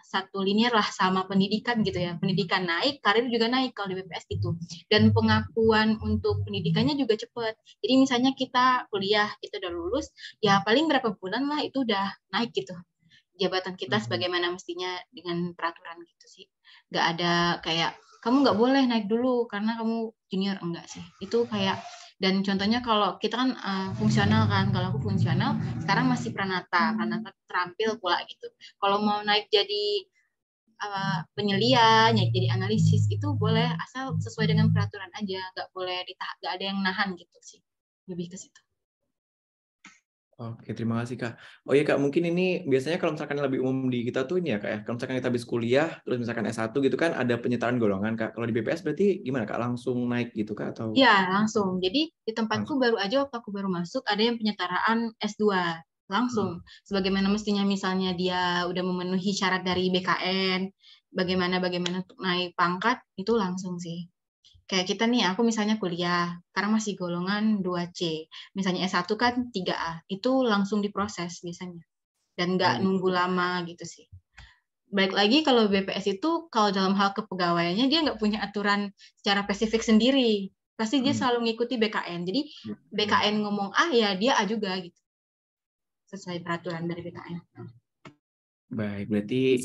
satu linear lah sama pendidikan gitu ya. Pendidikan naik, karir juga naik kalau di BPS gitu. Dan pengakuan untuk pendidikannya juga cepat. Jadi misalnya kita kuliah, kita udah lulus, ya paling berapa bulan lah itu udah naik gitu. Jabatan kita sebagaimana mestinya dengan peraturan gitu sih. Nggak ada kayak, kamu nggak boleh naik dulu karena kamu junior, enggak sih. Itu kayak, dan contohnya kalau kita kan fungsional kan, kalau aku fungsional sekarang masih pranata terampil pula gitu. Kalau mau naik jadi penyelia, jadi analisis itu boleh asal sesuai dengan peraturan aja, nggak boleh nggak ada yang nahan gitu sih, lebih ke situ. Oke, terima kasih Kak. Oh iya Kak, mungkin ini biasanya kalau misalkan lebih umum di kita tuh ini ya Kak ya, kalau misalkan kita habis kuliah, terus misalkan S1 gitu kan ada penyetaraan golongan Kak. Kalau di BPS berarti gimana Kak? Langsung naik gitu Kak? Atau? Iya, langsung. Jadi di tempatku baru aja waktu aku baru masuk, ada yang penyetaraan S2. Langsung. Sebagaimana mestinya misalnya dia udah memenuhi syarat dari BKN, bagaimana untuk naik pangkat, itu langsung sih. Kayak kita nih, aku misalnya kuliah, sekarang masih golongan 2C. Misalnya S1 kan 3A. Itu langsung diproses biasanya. Dan nggak nunggu lama gitu sih. balik lagi kalau BPS itu kalau dalam hal kepegawaiannya dia nggak punya aturan secara spesifik sendiri, pasti dia selalu mengikuti BKN. Jadi BKN ngomong A ya dia A juga gitu, sesuai peraturan dari BKN. Baik, berarti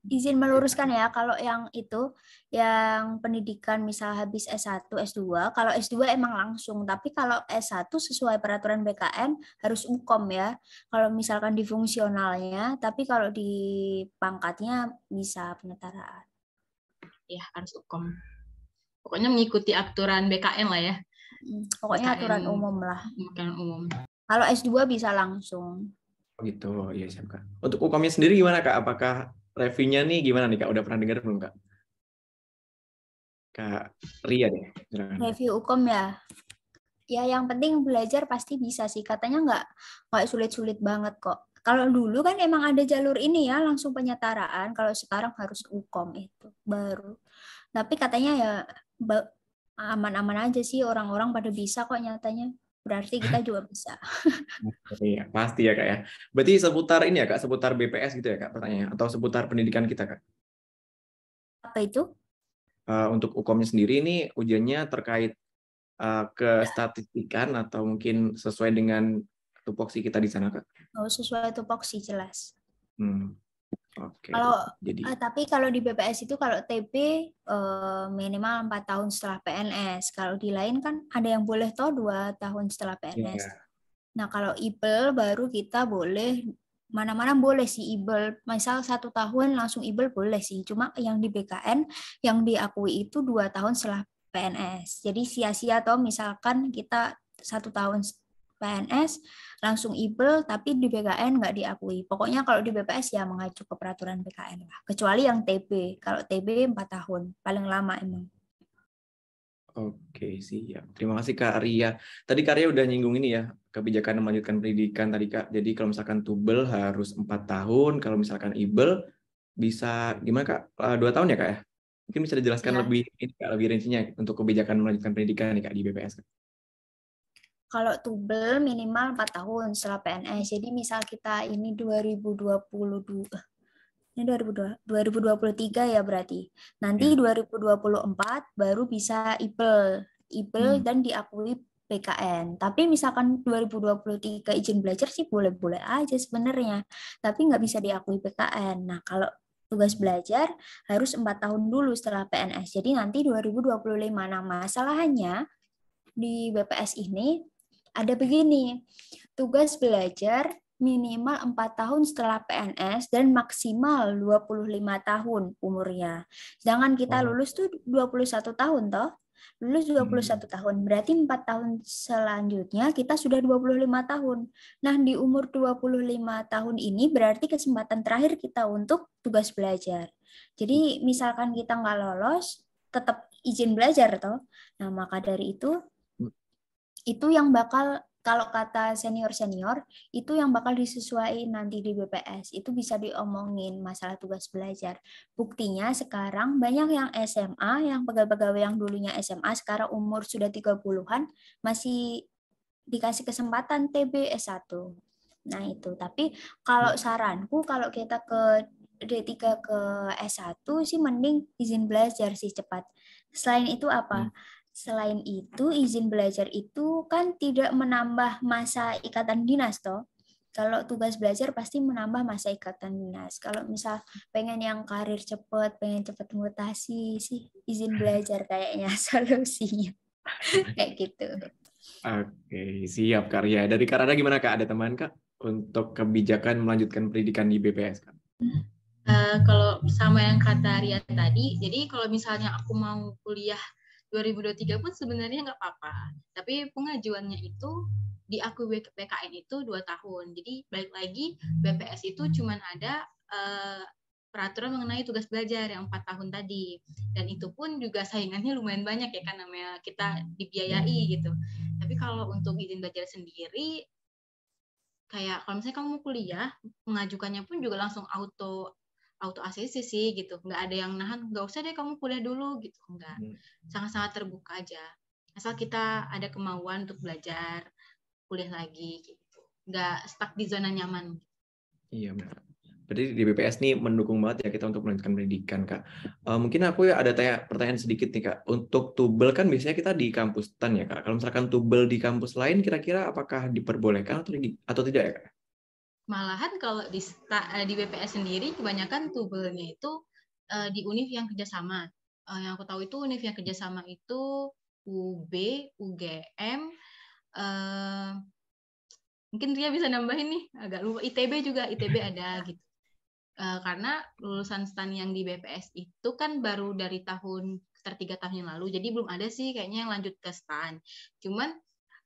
izin meluruskan ya, kalau yang itu, yang pendidikan misal habis S1, S2, kalau S2 emang langsung, tapi kalau S1 sesuai peraturan BKN harus UKOM ya, kalau misalkan di fungsionalnya, tapi kalau di pangkatnya bisa penyetaraan. Ya, harus UKOM. Pokoknya mengikuti aturan BKN lah ya. Pokoknya BKN, aturan umum lah. Aturan umum. Kalau S2 bisa langsung. Gitu, iya siap Kak. Untuk UKOM-nya sendiri gimana Kak? Apakah reviewnya nih gimana nih Kak? Udah pernah dengar belum Kak? Kak Ria deh. Review UKOM ya. Ya yang penting belajar pasti bisa sih. Katanya nggak sulit-sulit banget kok. Kalau dulu kan emang ada jalur ini ya, langsung penyetaraan. Kalau sekarang harus UKOM itu baru. Tapi katanya ya aman-aman aja sih, orang-orang pada bisa kok nyatanya. Berarti kita juga bisa. Iya, pasti ya Kak ya. Berarti seputar ini ya Kak, seputar BPS gitu ya Kak pertanyaannya, atau seputar pendidikan kita Kak? Apa itu? Untuk UKOM-nya sendiri ini ujiannya terkait kestatistikan atau mungkin sesuai dengan tupoksi kita di sana Kak? Oh, sesuai tupoksi jelas. Oke. Jadi tapi kalau di BPS itu kalau TB minimal 4 tahun setelah PNS. Kalau di lain kan ada yang boleh 2 tahun setelah PNS. Yeah. Nah, kalau IBEL baru kita boleh, mana-mana boleh sih IBEL. Misal 1 tahun langsung IBEL boleh sih. Cuma yang di BKN yang diakui itu 2 tahun setelah PNS. Jadi sia-sia toh misalkan kita 1 tahun PNS langsung IBEL tapi di BKN nggak diakui. Pokoknya kalau di BPS ya mengacu ke peraturan BKN lah. Kecuali yang TB. Kalau TB 4 tahun paling lama emang. Oke, siap. Terima kasih Kak Ria. Tadi Kak Ria udah nyinggung ini ya, kebijakan melanjutkan pendidikan tadi Kak. Jadi kalau misalkan tubel harus 4 tahun, kalau misalkan ibel bisa gimana Kak? 2 tahun ya Kak ya? Mungkin bisa dijelaskan Ya. lebih ini Kak, lebih rincinya untuk kebijakan melanjutkan pendidikan nih Kak di BPS. Kalau tubel minimal 4 tahun setelah PNS. Jadi misal kita ini 2022, ini 2023 ya berarti. Nanti 2024 baru bisa IBEL dan diakui PKN. Tapi misalkan 2023 izin belajar sih boleh-boleh aja sebenarnya. Tapi nggak bisa diakui PKN. Nah, kalau tugas belajar harus 4 tahun dulu setelah PNS. Jadi nanti 2025. Nah, masalahnya di BPS ini ada begini, tugas belajar minimal 4 tahun setelah PNS dan maksimal 25 tahun umurnya. Sedangkan kita lulus tuh 21 tahun toh. Lulus 21 tahun, berarti 4 tahun selanjutnya kita sudah 25 tahun. Nah, di umur 25 tahun ini berarti kesempatan terakhir kita untuk tugas belajar. Jadi misalkan kita nggak lolos, tetap izin belajar toh. Nah, maka dari itu yang bakal, kalau kata senior-senior, itu yang bakal disesuaikan nanti di BPS. Itu bisa diomongin masalah tugas belajar. Buktinya sekarang banyak yang SMA, yang pegawai-pegawai yang dulunya SMA, sekarang umur sudah 30-an, masih dikasih kesempatan TB S1. Nah itu, tapi kalau saranku, kalau kita ke D3 ke S1 sih mending izin belajar sih cepat. Selain itu apa? Selain itu, izin belajar itu kan tidak menambah masa ikatan dinas, toh. Kalau tugas belajar pasti menambah masa ikatan dinas. Kalau misal pengen yang karir cepat, pengen cepat mutasi, sih izin belajar kayaknya solusinya. Kayak gitu. Oke, siap Kak Ria. Dari Kak Rada gimana Kak? Ada teman Kak untuk kebijakan melanjutkan pendidikan di BPS Kak? Kalau sama yang kata Ria tadi, jadi kalau misalnya aku mau kuliah 2023 pun sebenarnya nggak apa-apa. Tapi pengajuannya itu diakui PKN itu 2 tahun. Jadi balik lagi BPS itu cuma ada peraturan mengenai tugas belajar yang 4 tahun tadi. Dan itu pun juga saingannya lumayan banyak ya kan, namanya kita dibiayai gitu. Tapi kalau untuk izin belajar sendiri, kayak kalau misalnya kamu mau kuliah, mengajukannya pun juga langsung auto ACC sih gitu, nggak ada yang nahan, nggak usah deh kamu kuliah dulu gitu, nggak, sangat-sangat terbuka aja, asal kita ada kemauan untuk belajar, kuliah lagi gitu, nggak stuck di zona nyaman. Iya benar. Berarti di BPS nih mendukung banget ya kita untuk melanjutkan pendidikan, Kak. Mungkin aku ya ada pertanyaan sedikit nih, Kak. Untuk tubel kan biasanya kita di kampus STAN ya, Kak. Kalau misalkan tubel di kampus lain, kira-kira apakah diperbolehkan atau tidak ya, Kak? Malahan kalau di BPS sendiri, kebanyakan tubelnya itu di univ yang kerjasama. Yang aku tahu itu univ yang kerjasama itu UB, UGM, mungkin Ria bisa nambahin nih, agak lupa. ITB ada gitu. Karena lulusan STAN yang di BPS itu kan baru dari sekitar 3 tahun yang lalu, jadi belum ada sih kayaknya yang lanjut ke STAN. Cuman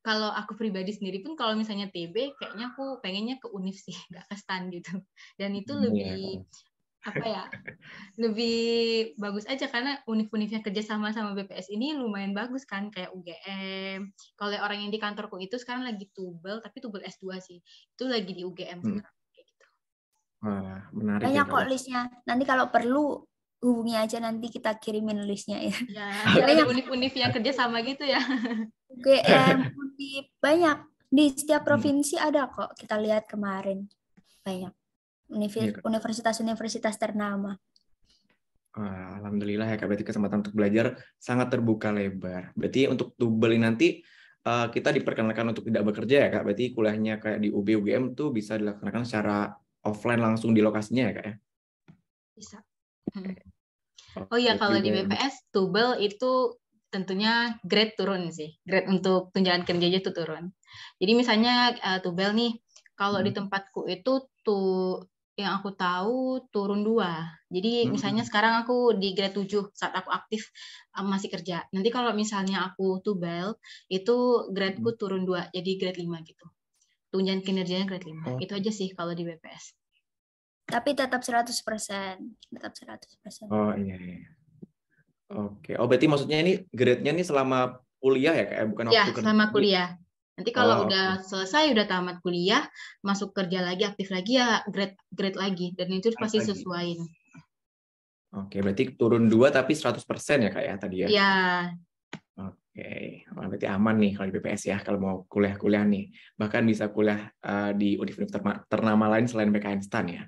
kalau aku pribadi sendiri pun kalau misalnya TB, kayaknya aku pengennya ke univ sih, nggak ke STAN gitu. Dan itu lebih lebih bagus aja karena univ-univ yang kerja sama BPS ini lumayan bagus kan, kayak UGM. Kalau orang yang di kantorku itu sekarang lagi tubel, tapi tubel S2 sih. Itu lagi di UGM sekarang. Kayak gitu. Wah, menarik banyak ya, kok listnya. Nanti kalau perlu hubungi aja, nanti kita kirimin listnya ya. Ya, ada univ-univ yang kerja sama gitu ya. UGM, univ, banyak. Di setiap provinsi ada kok, kita lihat kemarin. Banyak. Universitas-universitas ternama. Alhamdulillah ya, Kak. Berarti kesempatan untuk belajar sangat terbuka lebar. Berarti untuk tubel ini nanti kita diperkenalkan untuk tidak bekerja ya, Kak. Berarti kuliahnya kayak di UB, UGM tuh bisa dilaksanakan secara offline langsung di lokasinya ya, Kak ya? Bisa. Oh iya, kalau di BPS, tubel itu tentunya grade turun sih. Grade untuk tunjangan kerjanya itu turun. Jadi misalnya tubel nih, kalau di tempatku itu yang aku tahu turun 2. Jadi misalnya sekarang aku di grade 7 saat aku aktif masih kerja. Nanti kalau misalnya aku tubel, itu gradeku turun 2, jadi grade 5 gitu. Tunjangan kinerjanya grade 5. Itu aja sih kalau di BPS. Tapi tetap 100%. Tetap 100%. Oh iya. Oke. Oh berarti maksudnya ini grade-nya nih selama kuliah ya, Kak? Bukan waktu kerja? Ya, selama kuliah. Nanti kalau udah selesai, udah tamat kuliah, masuk kerja lagi, aktif lagi ya grade lagi. Dan itu pasti sesuaiin. Oke, berarti turun 2 tapi 100% ya, Kak ya tadi ya? Iya. Oke, berarti aman nih kalau di BPS ya, kalau mau kuliah-kuliah nih. Bahkan bisa kuliah di universitas ternama lain selain PKN STAN ya.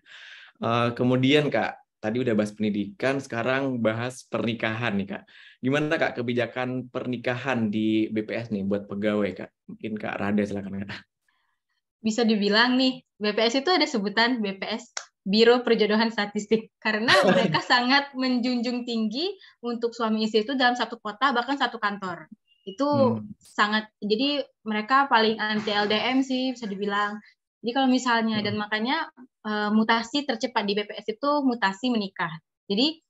Kemudian Kak, tadi udah bahas pendidikan, sekarang bahas pernikahan nih Kak. Gimana Kak kebijakan pernikahan di BPS nih buat pegawai Kak? Mungkin Kak Rada silakan Kak. Bisa dibilang nih, BPS itu ada sebutan BPS, Biro Perjodohan Statistik. Karena mereka sangat menjunjung tinggi untuk suami istri itu dalam satu kota, bahkan satu kantor. Itu sangat, jadi mereka paling anti LDM sih, bisa dibilang. Jadi kalau misalnya, dan makanya mutasi tercepat di BPS itu mutasi menikah. Jadi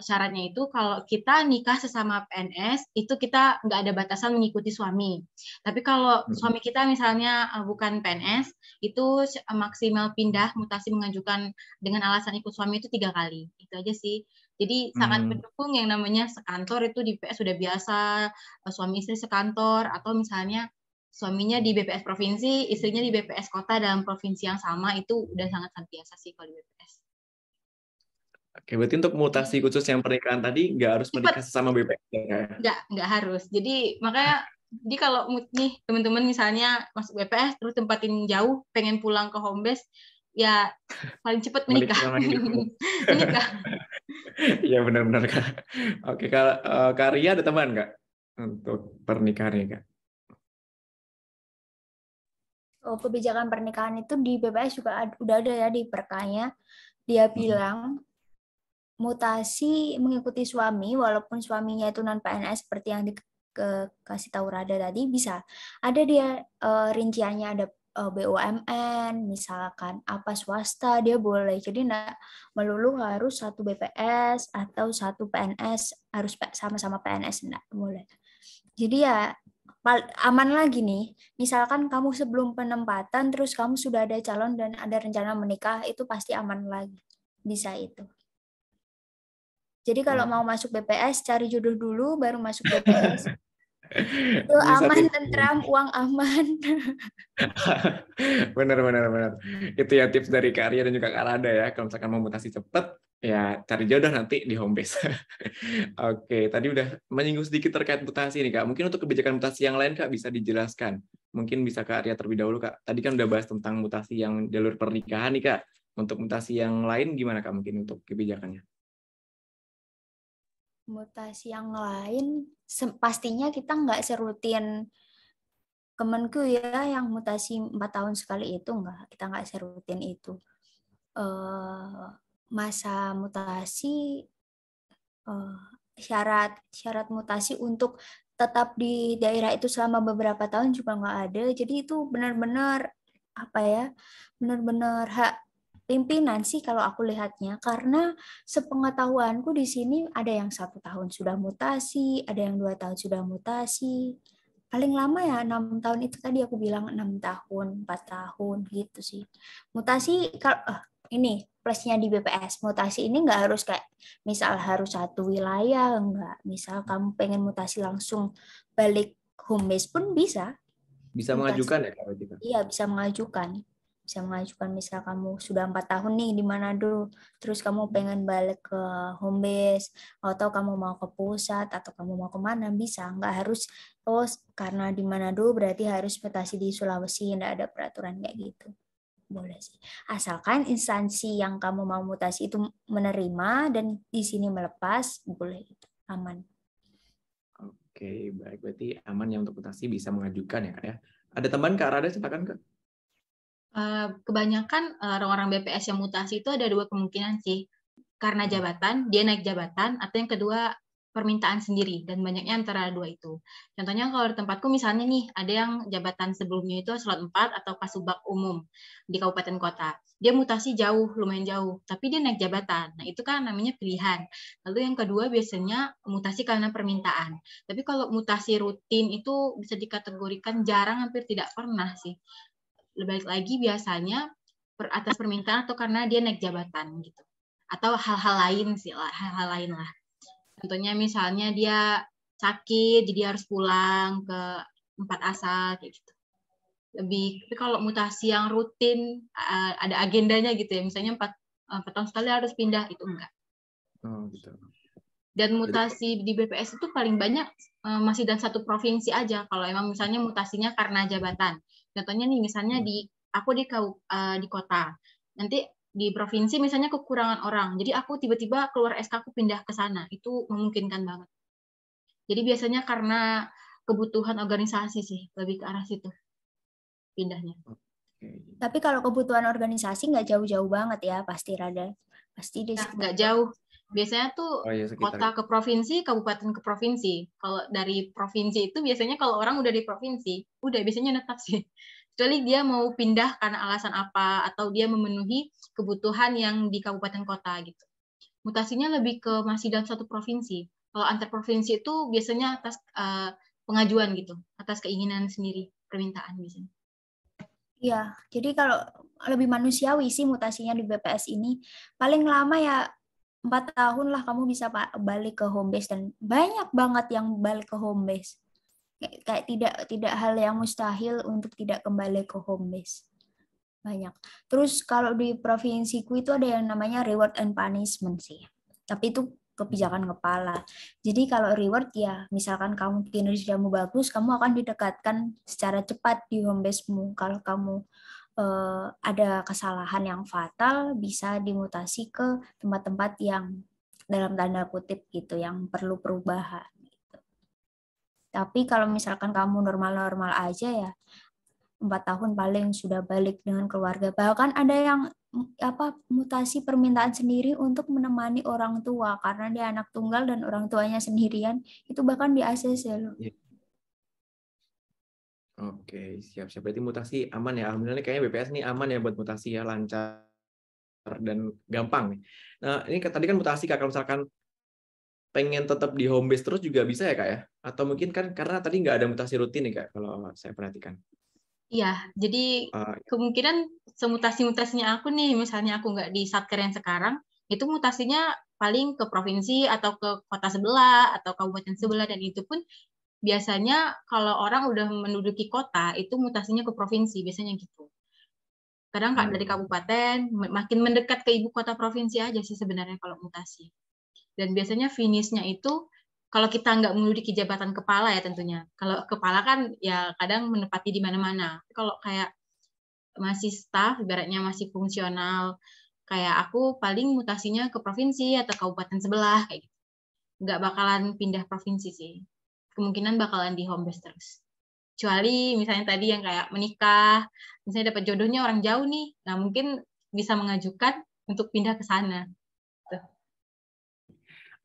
syaratnya itu kalau kita nikah sesama PNS itu kita nggak ada batasan mengikuti suami. Tapi kalau suami kita misalnya bukan PNS itu maksimal pindah mutasi mengajukan dengan alasan ikut suami itu 3 kali. Itu aja sih. Jadi sangat mendukung yang namanya sekantor itu di BPS sudah biasa, suami istri sekantor, atau misalnya suaminya di BPS provinsi, istrinya di BPS kota dalam provinsi yang sama, itu udah sangat biasa sih kalau di BPS. Oke, berarti untuk mutasi khusus yang pernikahan tadi nggak harus menikah sesama BPS ya? Nggak harus. Jadi makanya kalau nih teman-teman misalnya masuk BPS terus tempatin jauh, pengen pulang ke home base, ya paling cepat menikah. Menikah. Iya benar-benar Kak. Oke, Kak Ria ada teman nggak untuk pernikahan ini Kak? Oh, kebijakan pernikahan itu di BPS juga udah ada ya di perkanya. Dia bilang mutasi mengikuti suami walaupun suaminya itu non PNS seperti yang dikasih tahu Rada tadi bisa. Ada dia rinciannya, ada BUMN misalkan apa swasta dia boleh. Jadi enggak melulu harus satu BPS atau satu PNS, harus sama-sama PNS enggak boleh. Jadi ya aman lagi nih. Misalkan kamu sebelum penempatan terus kamu sudah ada calon dan ada rencana menikah, itu pasti aman lagi. Bisa itu. Jadi kalau mau masuk BPS, cari jodoh dulu, baru masuk BPS. Itu aman, tentram, uang aman. Benar. Itu ya tips dari Kak Arya dan juga Kak Rada ya. Kalau misalkan mau mutasi cepat, ya cari jodoh nanti di home base. Oke, tadi udah menyinggung sedikit terkait mutasi nih Kak. Mungkin untuk kebijakan mutasi yang lain Kak bisa dijelaskan. Mungkin bisa Kak Arya terlebih dahulu Kak. Tadi kan udah bahas tentang mutasi yang jalur pernikahan nih Kak. Untuk mutasi yang lain gimana Kak mungkin untuk kebijakannya? Mutasi yang lain, pastinya kita nggak serutin Kemenku ya, yang mutasi 4 tahun sekali itu kita nggak serutin itu. Masa mutasi, syarat mutasi untuk tetap di daerah itu selama beberapa tahun juga nggak ada. Jadi itu benar-benar benar-benar hak pimpinan sih kalau aku lihatnya. Karena sepengetahuanku di sini ada yang 1 tahun sudah mutasi, ada yang 2 tahun sudah mutasi. Paling lama ya 6 tahun, itu tadi aku bilang 6 tahun, 4 tahun gitu sih. Mutasi kalau ini plusnya di BPS, mutasi ini nggak harus kayak misal harus satu wilayah, enggak. Misal kamu pengen mutasi langsung balik home base pun bisa. Bisa mengajukan ya Kak? Iya, bisa mengajukan. Bisa mengajukan misal kamu sudah 4 tahun nih di Manado, terus kamu pengen balik ke home base, atau kamu mau ke pusat, atau kamu mau kemana, bisa. Nggak harus, karena di Manado berarti harus mutasi di Sulawesi, nggak ada peraturan kayak gitu. Boleh sih. Asalkan instansi yang kamu mau mutasi itu menerima dan di sini melepas, boleh. Aman. Oke, baik. Berarti aman ya untuk mutasi, bisa mengajukan ya Kak ya. Ada teman Kak Rada, silakan Kak. Kebanyakan orang-orang BPS yang mutasi itu ada 2 kemungkinan sih. Karena jabatan, dia naik jabatan, atau yang kedua permintaan sendiri, dan banyaknya antara 2 itu. Contohnya kalau di tempatku misalnya nih, ada yang jabatan sebelumnya itu eselon 4 atau kasubag umum di kabupaten kota. Dia mutasi jauh, lumayan jauh, tapi dia naik jabatan. Nah, itu kan namanya pilihan. Lalu yang kedua biasanya mutasi karena permintaan. Tapi kalau mutasi rutin itu bisa dikategorikan jarang, hampir tidak pernah sih. Lebih baik lagi biasanya atas permintaan atau karena dia naik jabatan gitu. Atau hal-hal lain sih lah, hal-hal lain lah. Contohnya misalnya dia sakit, jadi harus pulang ke tempat asal kayak gitu. Tapi kalau mutasi yang rutin ada agendanya gitu ya, misalnya 4 tahun sekali harus pindah, itu enggak. Oh, gitu. Dan mutasi di BPS itu paling banyak masih dalam satu provinsi aja. Kalau emang misalnya mutasinya karena jabatan. Contohnya nih, misalnya aku di kota. Nanti di provinsi misalnya kekurangan orang. Jadi aku tiba-tiba keluar SK, aku pindah ke sana. Itu memungkinkan banget. Jadi biasanya karena kebutuhan organisasi sih, lebih ke arah situ pindahnya. Tapi kalau kebutuhan organisasi nggak jauh-jauh banget ya, pasti di Nah, sekitar. nggak jauh. Biasanya tuh kota ke provinsi, kabupaten ke provinsi. Kalau dari provinsi itu biasanya kalau orang udah di provinsi, udah biasanya netap sih. Kecuali dia mau pindah karena alasan apa, atau dia memenuhi kebutuhan yang di kabupaten kota gitu. Mutasinya lebih ke masih dalam satu provinsi. Kalau antar provinsi itu biasanya atas pengajuan gitu, atas keinginan sendiri, permintaan biasanya. Iya, jadi kalau lebih manusiawi sih mutasinya di BPS ini. Paling lama ya 4 tahun lah kamu bisa balik ke home base, dan banyak banget yang balik ke home base. Kayak tidak hal yang mustahil untuk tidak kembali ke home base. Banyak. Terus kalau di provinsiku itu ada yang namanya reward and punishment sih. Tapi itu kebijakan kepala. Jadi kalau reward ya, misalkan kamu kinerjamu bagus, kamu akan didekatkan secara cepat di home base-mu. Kalau kamu ada kesalahan yang fatal, bisa dimutasi ke tempat-tempat yang dalam tanda kutip gitu, yang perlu perubahan. Gitu. Tapi kalau misalkan kamu normal-normal aja ya, 4 tahun paling sudah balik dengan keluarga. Bahkan ada yang mutasi permintaan sendiri untuk menemani orang tua karena dia anak tunggal dan orang tuanya sendirian, itu bahkan di ACC loh. Oke, siap-siap. Berarti mutasi aman ya. Alhamdulillah kayaknya BPS nih aman ya buat mutasi ya, lancar dan gampang nih. Nah, ini tadi kan mutasi Kak, kalau misalkan pengen tetap di home base terus juga bisa ya Kak ya? Atau mungkin kan karena tadi nggak ada mutasi rutin nih Kak, kalau saya perhatikan. Iya, jadi kemungkinan semutasi-mutasinya aku nih, misalnya aku nggak di Satker yang sekarang, itu mutasinya paling ke provinsi atau ke kota sebelah atau kabupaten sebelah, dan itu pun biasanya kalau orang udah menduduki kota, itu mutasinya ke provinsi, biasanya gitu. Kadang dari kabupaten, makin mendekat ke ibu kota provinsi aja sih sebenarnya kalau mutasi. Dan biasanya finishnya itu, kalau kita nggak menduduki jabatan kepala ya tentunya. Kalau kepala kan ya kadang menempati di mana-mana. Kalau kayak masih staff, ibaratnya masih fungsional, kayak aku paling mutasinya ke provinsi atau kabupaten sebelah kayak gitu. Nggak bakalan pindah provinsi sih. Kemungkinan bakalan di home base terus. Kecuali misalnya tadi yang kayak menikah, misalnya dapat jodohnya orang jauh nih, nah mungkin bisa mengajukan untuk pindah ke sana. Tuh.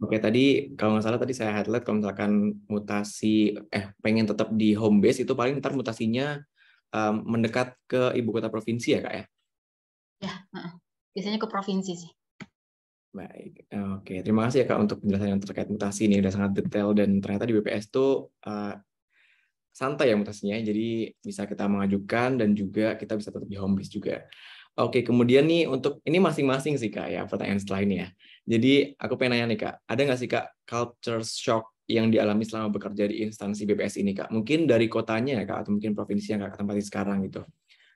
Oke, tadi kalau nggak salah tadi saya highlight kalau misalkan mutasi pengen tetap di home base itu paling ntar mutasinya mendekat ke ibu kota provinsi ya Kak ya? Ya, biasanya ke provinsi sih. Baik, oke. Terima kasih ya Kak untuk penjelasan yang terkait mutasi ini udah sangat detail dan ternyata di BPS tuh santai ya mutasinya, jadi bisa kita mengajukan dan juga kita bisa tetap di home base juga. Oke, kemudian nih untuk ini masing-masing sih Kak ya pertanyaan setelah ini ya. Jadi aku pengen nanya nih Kak, ada nggak sih Kak culture shock yang dialami selama bekerja di instansi BPS ini Kak? Mungkin dari kotanya ya Kak atau mungkin provinsi yang Kakak tempati sekarang gitu.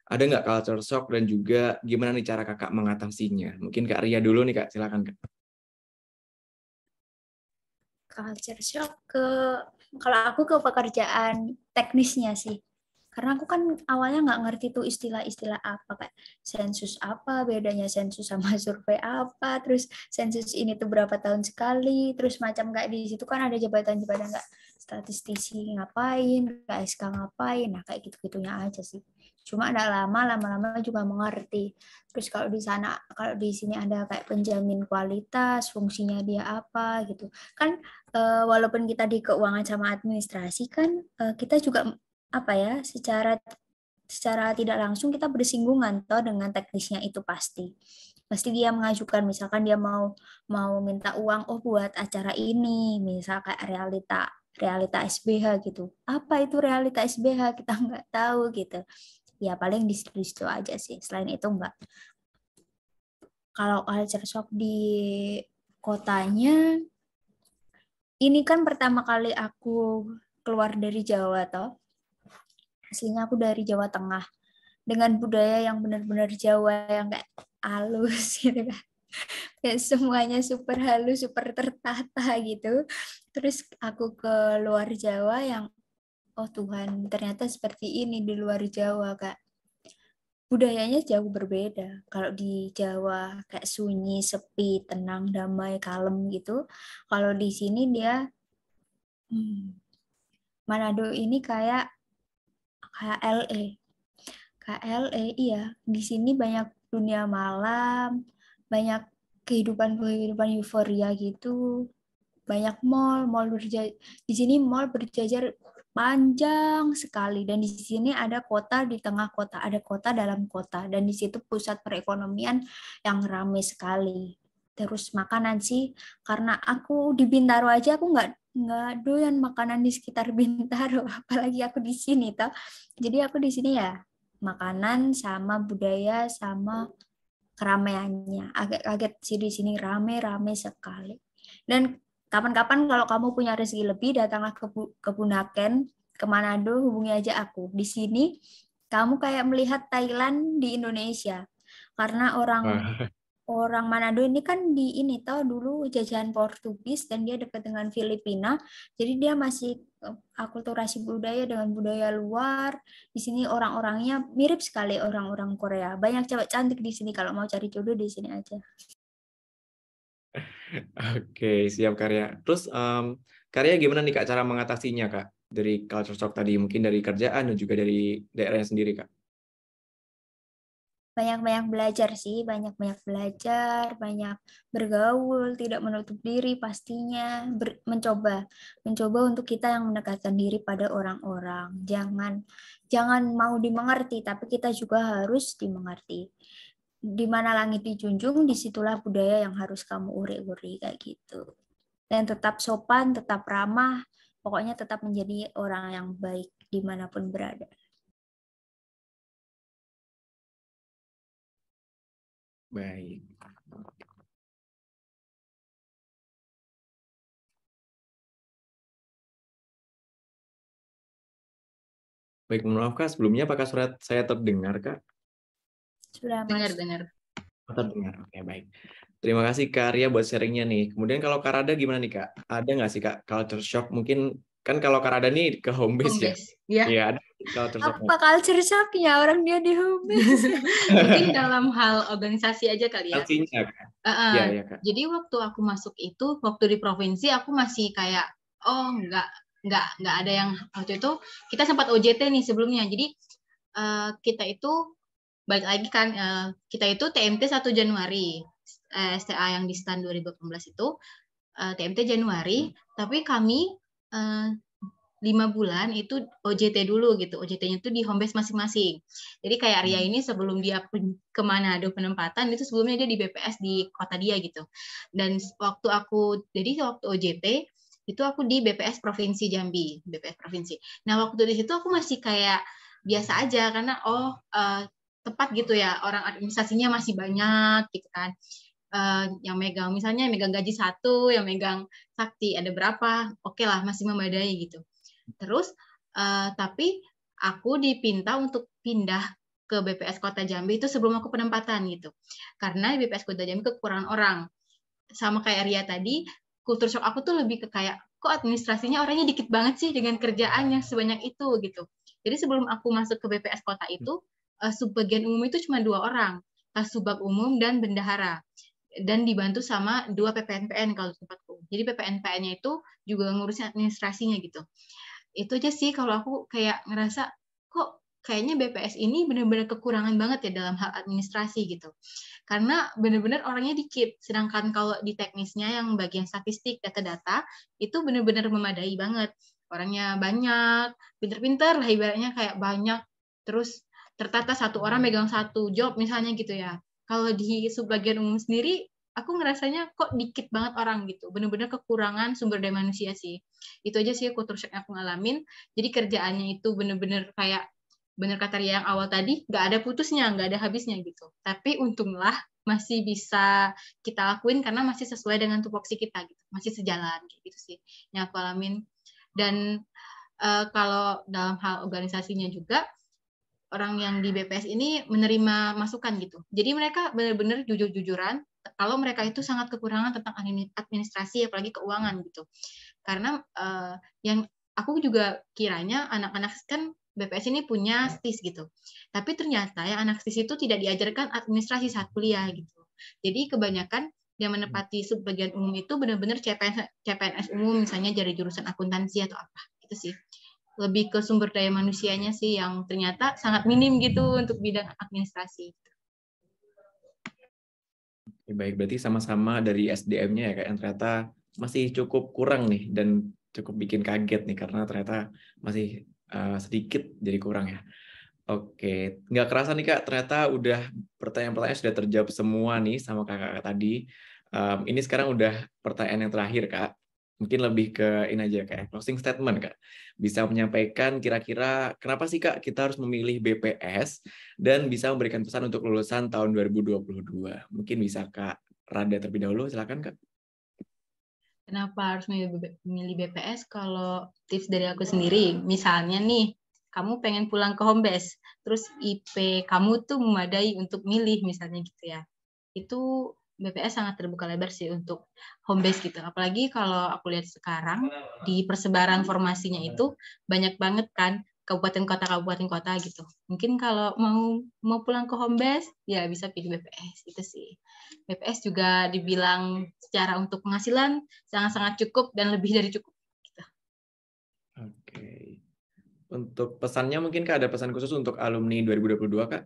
Ada nggak culture shock dan juga gimana nih cara Kakak mengatasinya? Mungkin Kak Ria dulu nih Kak, silakan Kak. Culture shock kalau aku ke pekerjaan teknisnya sih. Karena aku kan awalnya nggak ngerti tuh istilah-istilah apa, kayak sensus apa, bedanya sensus sama survei apa, terus sensus ini tuh berapa tahun sekali, terus macam kayak di situ kan ada jabatan-jabatan nggak, statistisi ngapain, KSK ngapain, nah kayak gitu-gitunya aja sih. Cuma ada lama-lama juga mengerti. Terus kalau di sana, kalau di sini ada kayak penjamin kualitas, fungsinya dia apa gitu. Kan walaupun kita di keuangan sama administrasi kan kita juga apa ya, secara tidak langsung kita bersinggungan toh dengan teknisnya itu pasti dia mengajukan, misalkan dia mau minta uang, oh buat acara ini, misal kayak realita SBH gitu, apa itu realita SBH, kita nggak tahu gitu ya, paling di situ aja sih, selain itu enggak. Kalau culture shock di kotanya, ini kan pertama kali aku keluar dari Jawa toh, aslinya aku dari Jawa Tengah, dengan budaya yang benar-benar Jawa yang kayak halus gitu kan, kayak semuanya super halus, super tertata gitu. Terus aku ke luar Jawa yang, oh Tuhan, ternyata seperti ini di luar Jawa, Kak. Budayanya jauh berbeda. Kalau di Jawa kayak sunyi, sepi, tenang, damai, kalem gitu. Kalau di sini dia Manado ini kayak KLE. KLE iya, di sini banyak dunia malam, banyak kehidupan euforia gitu. Banyak mall berjajar. Di sini mall berjajar panjang sekali, dan di sini ada kota di tengah kota, ada kota dalam kota, dan di situ pusat perekonomian yang ramai sekali. Terus makanan sih, karena aku di Bintaro aja aku nggak doyan makanan di sekitar Bintaro, apalagi aku di sini toh. Jadi aku di sini ya makanan sama budaya sama keramaiannya. Agak kaget sih, di sini rame-rame sekali. Dan kapan-kapan kalau kamu punya rezeki lebih, datanglah ke Bunaken, ke Manado, hubungi aja aku. Di sini kamu kayak melihat Thailand di Indonesia. Karena orang Manado ini kan ini tahu dulu jajahan Portugis, dan dia dekat dengan Filipina. Jadi dia masih akulturasi budaya dengan budaya luar. Di sini orang-orangnya mirip sekali orang-orang Korea. Banyak cewek cantik di sini, kalau mau cari jodoh di sini aja. Oke, siap Karya. Terus Karya gimana nih Kak cara mengatasinya Kak? Dari culture shock tadi, mungkin dari kerjaan dan juga dari daerahnya sendiri Kak. Banyak-banyak belajar sih, banyak-banyak belajar, banyak bergaul, tidak menutup diri pastinya, mencoba untuk kita yang mendekatkan diri pada orang-orang. Jangan mau dimengerti, tapi kita juga harus dimengerti. Di mana langit dijunjung, disitulah budaya yang harus kamu uri-uri kayak gitu. Dan tetap sopan, tetap ramah, pokoknya tetap menjadi orang yang baik dimanapun berada. Baik. Baik, mohon maaf Kak, sebelumnya apakah surat saya terdengar Kak? Sudah Dengar. Terdengar, oke baik. Terima kasih Kak Arya buat sharingnya nih. Kemudian kalau Kak Rada gimana nih Kak? Ada nggak sih Kak culture shock mungkin Kan kalau Karada nih ke home base ya. Iya. Iya, ada culture shock. Apa culture shock-nya orang dia di home base? Mungkin dalam hal organisasi aja kali ya. Artinya kan. Iya, iya, Kak. Jadi waktu aku masuk itu, waktu di provinsi aku masih kayak, oh nggak ada yang, waktu itu kita sempat OJT nih sebelumnya. Jadi kita itu balik lagi kan, kita itu TMT 1 Januari, STA yang di STAN 2018 itu TMT Januari, tapi kami 5 bulan itu OJT dulu gitu. OJT-nya itu di home base masing-masing. Jadi kayak Arya ini sebelum dia ke Manado penempatan, itu sebelumnya dia di BPS di kota dia gitu. Dan waktu OJT, itu aku di BPS Provinsi Jambi, BPS Provinsi. Nah, waktu di situ aku masih kayak biasa aja, karena tepat gitu ya, orang administrasinya masih banyak gitu kan. Yang megang, misalnya yang megang gaji 1, yang megang sakti ada berapa, oke lah, masih memadai gitu. Terus tapi aku dipinta untuk pindah ke BPS Kota Jambi itu sebelum aku penempatan gitu. Karena di BPS Kota Jambi kekurangan orang. Sama kayak Ria tadi, kultur shock aku tuh lebih ke kayak, kok administrasinya orangnya dikit banget sih dengan kerjaan yang sebanyak itu gitu. Jadi sebelum aku masuk ke BPS Kota itu, subbagian umum itu cuma 2 orang, Kasubag Umum dan Bendahara. Dan dibantu sama 2 PPNPN kalau di tempatku. Jadi PPNPN-nya itu juga ngurusin administrasinya gitu. Itu aja sih kalau aku kayak ngerasa kok kayaknya BPS ini benar-benar kekurangan banget ya dalam hal administrasi gitu. Karena benar-benar orangnya dikit. Sedangkan kalau di teknisnya yang bagian statistik, data-data, itu benar-benar memadai banget. Orangnya banyak, pinter-pinter lah ibaratnya kayak banyak. Terus tertata 1 orang megang 1 job misalnya gitu ya. Kalau di subbagian umum sendiri, aku ngerasanya kok dikit banget orang gitu. Benar-benar kekurangan sumber daya manusia sih. Itu aja sih kultur shock yang aku ngalamin. Jadi kerjaannya itu benar-benar kayak, benar kata Ria yang awal tadi, nggak ada putusnya, nggak ada habisnya gitu. Tapi untunglah masih bisa kita lakuin karena masih sesuai dengan tupoksi kita gitu. Masih sejalan gitu sih yang aku alamin. Dan kalau dalam hal organisasinya juga, orang yang di BPS ini menerima masukan gitu. Jadi mereka benar-benar jujur-jujuran kalau mereka itu sangat kekurangan tentang administrasi, apalagi keuangan gitu. Karena yang aku juga kiranya anak-anak kan BPS ini punya STIS gitu. Tapi ternyata ya anak STIS itu tidak diajarkan administrasi saat kuliah gitu. Jadi kebanyakan yang menepati subbagian umum itu benar-benar CPNS umum, misalnya dari jurusan akuntansi atau apa. Itu sih. Lebih ke sumber daya manusianya sih yang ternyata sangat minim gitu untuk bidang administrasi. Baik, berarti sama-sama dari SDM-nya ya Kak, yang ternyata masih cukup kurang nih dan cukup bikin kaget nih karena ternyata masih sedikit jadi kurang ya. Oke, nggak kerasa nih Kak, ternyata udah pertanyaan-pertanyaan sudah terjawab semua nih sama kakak tadi. Ini sekarang udah pertanyaan yang terakhir Kak. Mungkin lebih ke ini aja kayak closing statement Kak. Bisa menyampaikan kira-kira kenapa sih Kak kita harus memilih BPS dan bisa memberikan pesan untuk lulusan tahun 2022. Mungkin bisa Kak Rada terlebih dahulu, silakan Kak. Kenapa harus memilih BPS? Kalau tips dari aku sendiri, misalnya nih, kamu pengen pulang ke home base, terus IP kamu tuh memadai untuk milih misalnya gitu ya. Itu BPS sangat terbuka lebar sih untuk home base gitu. Apalagi kalau aku lihat sekarang di persebaran formasinya itu banyak banget kan kabupaten kota gitu. Mungkin kalau mau pulang ke home base ya bisa pilih BPS itu sih. BPS juga dibilang secara untuk penghasilan sangat-sangat cukup dan lebih dari cukup. Gitu. Oke. Untuk pesannya mungkin Kak ada pesan khusus untuk alumni 2022 Kak?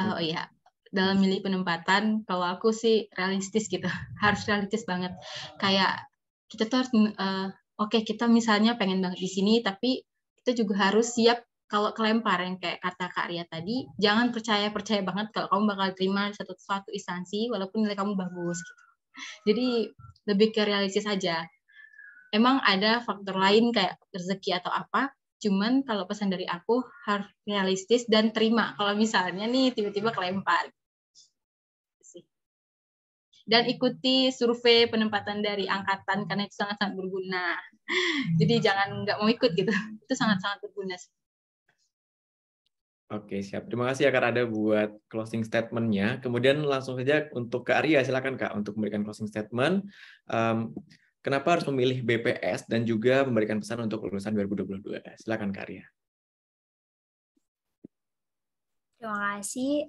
Oh iya. Dalam milih penempatan, kalau aku sih realistis gitu, harus realistis banget. Kayak kita tuh harus, oke, kita misalnya pengen banget di sini, tapi kita juga harus siap kalau kelempar yang kayak kata Kak Ria tadi, jangan percaya banget kalau kamu bakal terima di suatu instansi walaupun nilai kamu bagus. Gitu. Jadi lebih ke realistis aja. Emang ada faktor lain kayak rezeki atau apa, cuman kalau pesan dari aku harus realistis dan terima kalau misalnya nih tiba-tiba kelempar. Dan ikuti survei penempatan dari angkatan karena itu sangat-sangat berguna. Jadi jangan nggak mau ikut gitu. Itu sangat-sangat berguna. Oke, siap. Terima kasih ya Kak Rada buat closing statement-nya. Kemudian langsung saja untuk Kak Arya, silakan Kak untuk memberikan closing statement. kenapa harus memilih BPS dan juga memberikan pesan untuk lulusan 2022? Silakan Kak Ria. Terima kasih.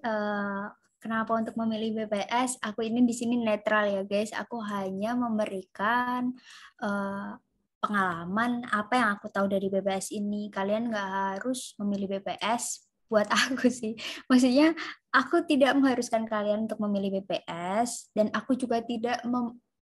Kenapa untuk memilih BPS? Aku ini di sini netral ya guys. Aku hanya memberikan pengalaman apa yang aku tahu dari BPS ini. Kalian nggak harus memilih BPS buat aku sih. Maksudnya aku tidak mengharuskan kalian untuk memilih BPS dan aku juga tidak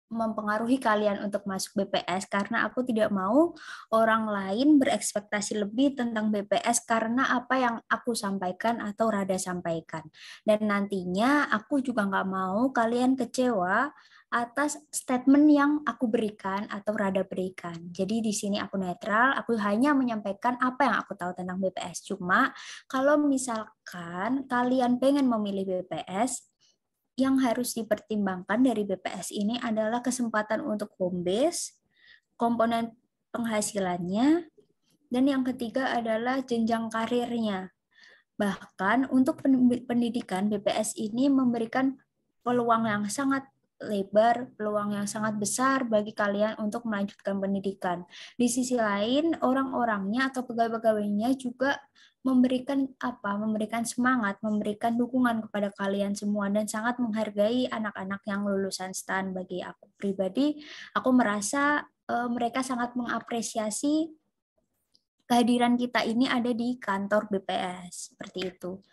mempengaruhi kalian untuk masuk BPS karena aku tidak mau orang lain berekspektasi lebih tentang BPS karena apa yang aku sampaikan atau Rada sampaikan. Dan nantinya aku juga nggak mau kalian kecewa atas statement yang aku berikan atau Rada berikan. Jadi di sini aku netral, aku hanya menyampaikan apa yang aku tahu tentang BPS. Cuma kalau misalkan kalian pengen memilih BPS, yang harus dipertimbangkan dari BPS ini adalah kesempatan untuk home base, komponen penghasilannya, dan yang ketiga adalah jenjang karirnya. Bahkan untuk pendidikan, BPS ini memberikan peluang yang sangat lebar, peluang yang sangat besar bagi kalian untuk melanjutkan pendidikan. Di sisi lain, orang-orangnya atau pegawai-pegawainya juga memberikan semangat, memberikan dukungan kepada kalian semua dan sangat menghargai anak-anak yang lulusan STAN. Bagi aku pribadi, aku merasa mereka sangat mengapresiasi kehadiran kita ini ada di kantor BPS seperti itu.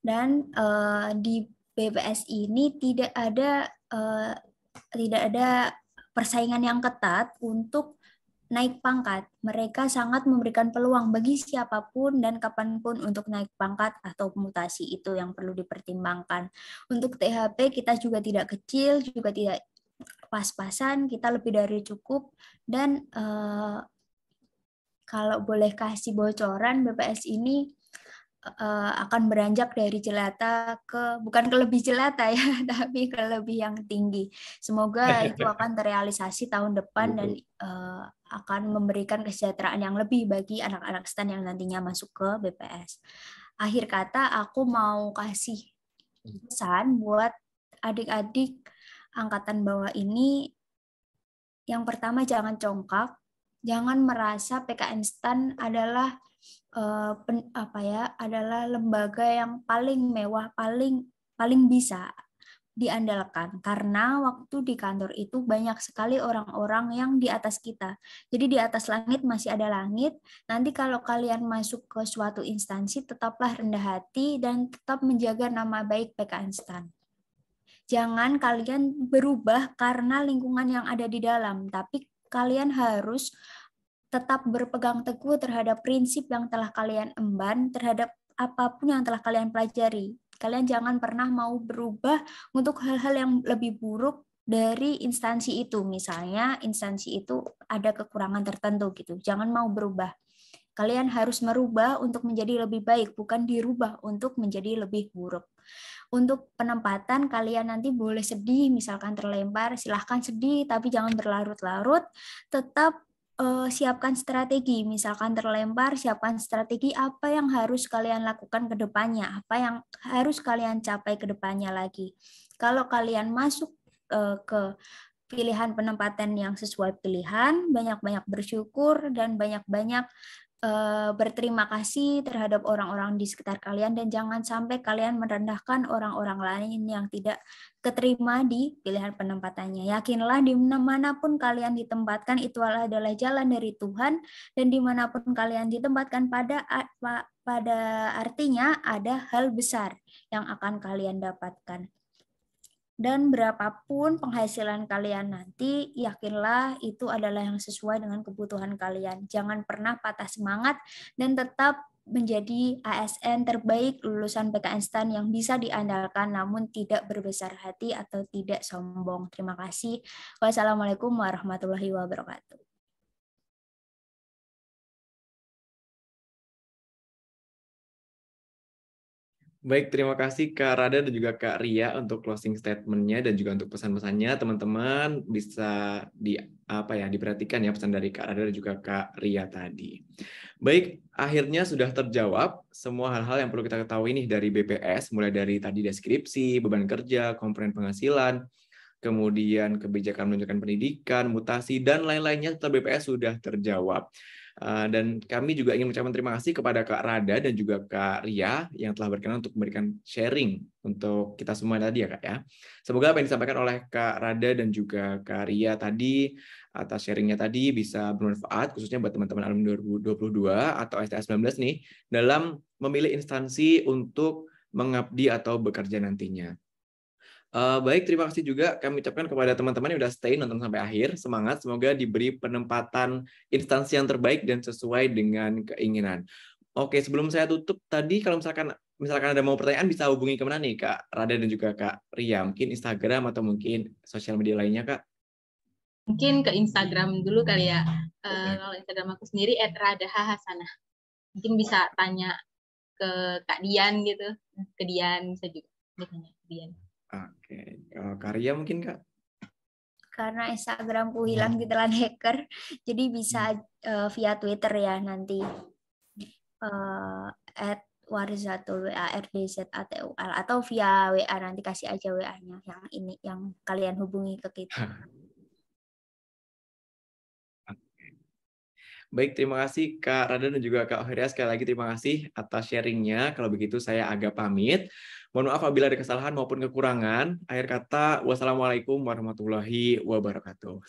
Dan di BPS ini tidak ada persaingan yang ketat untuk naik pangkat. Mereka sangat memberikan peluang bagi siapapun dan kapanpun untuk naik pangkat atau mutasi, itu yang perlu dipertimbangkan. Untuk THP kita juga tidak kecil, juga tidak pas-pasan, kita lebih dari cukup. Dan kalau boleh kasih bocoran, BPS ini akan beranjak dari jelata bukan ke lebih jelata ya, tapi ke lebih yang tinggi. Semoga itu akan terrealisasi tahun depan dan akan memberikan kesejahteraan yang lebih bagi anak-anak STAN yang nantinya masuk ke BPS. Akhir kata, aku mau kasih pesan buat adik-adik angkatan bawah ini. Yang pertama, jangan congkak, jangan merasa PKN STAN adalah adalah lembaga yang paling mewah, paling bisa diandalkan, karena waktu di kantor itu banyak sekali orang-orang yang di atas kita. Jadi di atas langit masih ada langit. Nanti kalau kalian masuk ke suatu instansi, tetaplah rendah hati dan tetap menjaga nama baik PKN STAN. Jangan kalian berubah karena lingkungan yang ada di dalam, tapi kalian harus tetap berpegang teguh terhadap prinsip yang telah kalian emban, terhadap apapun yang telah kalian pelajari. Kalian jangan pernah mau berubah untuk hal-hal yang lebih buruk dari instansi itu. Misalnya instansi itu ada kekurangan tertentu gitu. Jangan mau berubah. Kalian harus merubah untuk menjadi lebih baik, bukan dirubah untuk menjadi lebih buruk. Untuk penempatan, kalian nanti boleh sedih, misalkan terlempar, silahkan sedih, tapi jangan berlarut-larut. Tetap siapkan strategi, misalkan terlempar, siapkan strategi apa yang harus kalian lakukan ke depannya, apa yang harus kalian capai ke depannya lagi. Kalau kalian masuk ke pilihan penempatan yang sesuai pilihan, banyak-banyak bersyukur dan banyak-banyak berterima kasih terhadap orang-orang di sekitar kalian, dan jangan sampai kalian merendahkan orang-orang lain yang tidak keterima di pilihan penempatannya. Yakinlah dimanapun kalian ditempatkan itu adalah jalan dari Tuhan, dan dimanapun kalian ditempatkan pada artinya ada hal besar yang akan kalian dapatkan. Dan berapapun penghasilan kalian nanti, yakinlah itu adalah yang sesuai dengan kebutuhan kalian. Jangan pernah patah semangat dan tetap menjadi ASN terbaik lulusan PKN STAN yang bisa diandalkan namun tidak berbesar hati atau tidak sombong. Terima kasih. Wassalamualaikum warahmatullahi wabarakatuh. Baik, terima kasih Kak Rada dan juga Kak Ria untuk closing statement-nya dan juga untuk pesan-pesannya. Teman-teman bisa diperhatikan ya pesan dari Kak Rada dan juga Kak Ria tadi. Baik, akhirnya sudah terjawab semua hal-hal yang perlu kita ketahui nih dari BPS, mulai dari tadi deskripsi, beban kerja, komponen penghasilan, kemudian kebijakan menunjukkan pendidikan, mutasi, dan lain-lainnya setelah BPS sudah terjawab. Dan kami juga ingin mengucapkan terima kasih kepada Kak Rada dan juga Kak Ria yang telah berkenan untuk memberikan sharing untuk kita semua tadi ya Kak ya. Semoga apa yang disampaikan oleh Kak Rada dan juga Kak Ria tadi atas sharingnya tadi bisa bermanfaat khususnya buat teman-teman alumni 2022 atau STS 19 nih dalam memilih instansi untuk mengabdi atau bekerja nantinya. Baik, terima kasih juga kami ucapkan kepada teman-teman yang sudah stay nonton sampai akhir. Semangat, semoga diberi penempatan instansi yang terbaik dan sesuai dengan keinginan. Oke, sebelum saya tutup tadi, kalau misalkan ada mau pertanyaan bisa hubungi kemana nih Kak Rada dan juga Kak Ria? Mungkin Instagram atau mungkin sosial media lainnya Kak? Mungkin ke Instagram dulu kali ya. Kalau Instagram aku sendiri @radahahasanah. Mungkin bisa tanya ke Kak Dian gitu. Ke Dian bisa juga ditanya ke Dian. Oke, Karya mungkin Kak? Karena Instagramku hilang ditelan hacker, jadi bisa via Twitter ya nanti. @warzatul WARDZATUL atau via WA, nanti kasih aja WA-nya yang ini yang kalian hubungi ke kita. Baik, terima kasih Kak Rada dan juga Kak Heria. Sekali lagi terima kasih atas sharingnya. Kalau begitu saya agak pamit. Mohon maaf apabila ada kesalahan maupun kekurangan. Akhir kata, wassalamualaikum warahmatullahi wabarakatuh.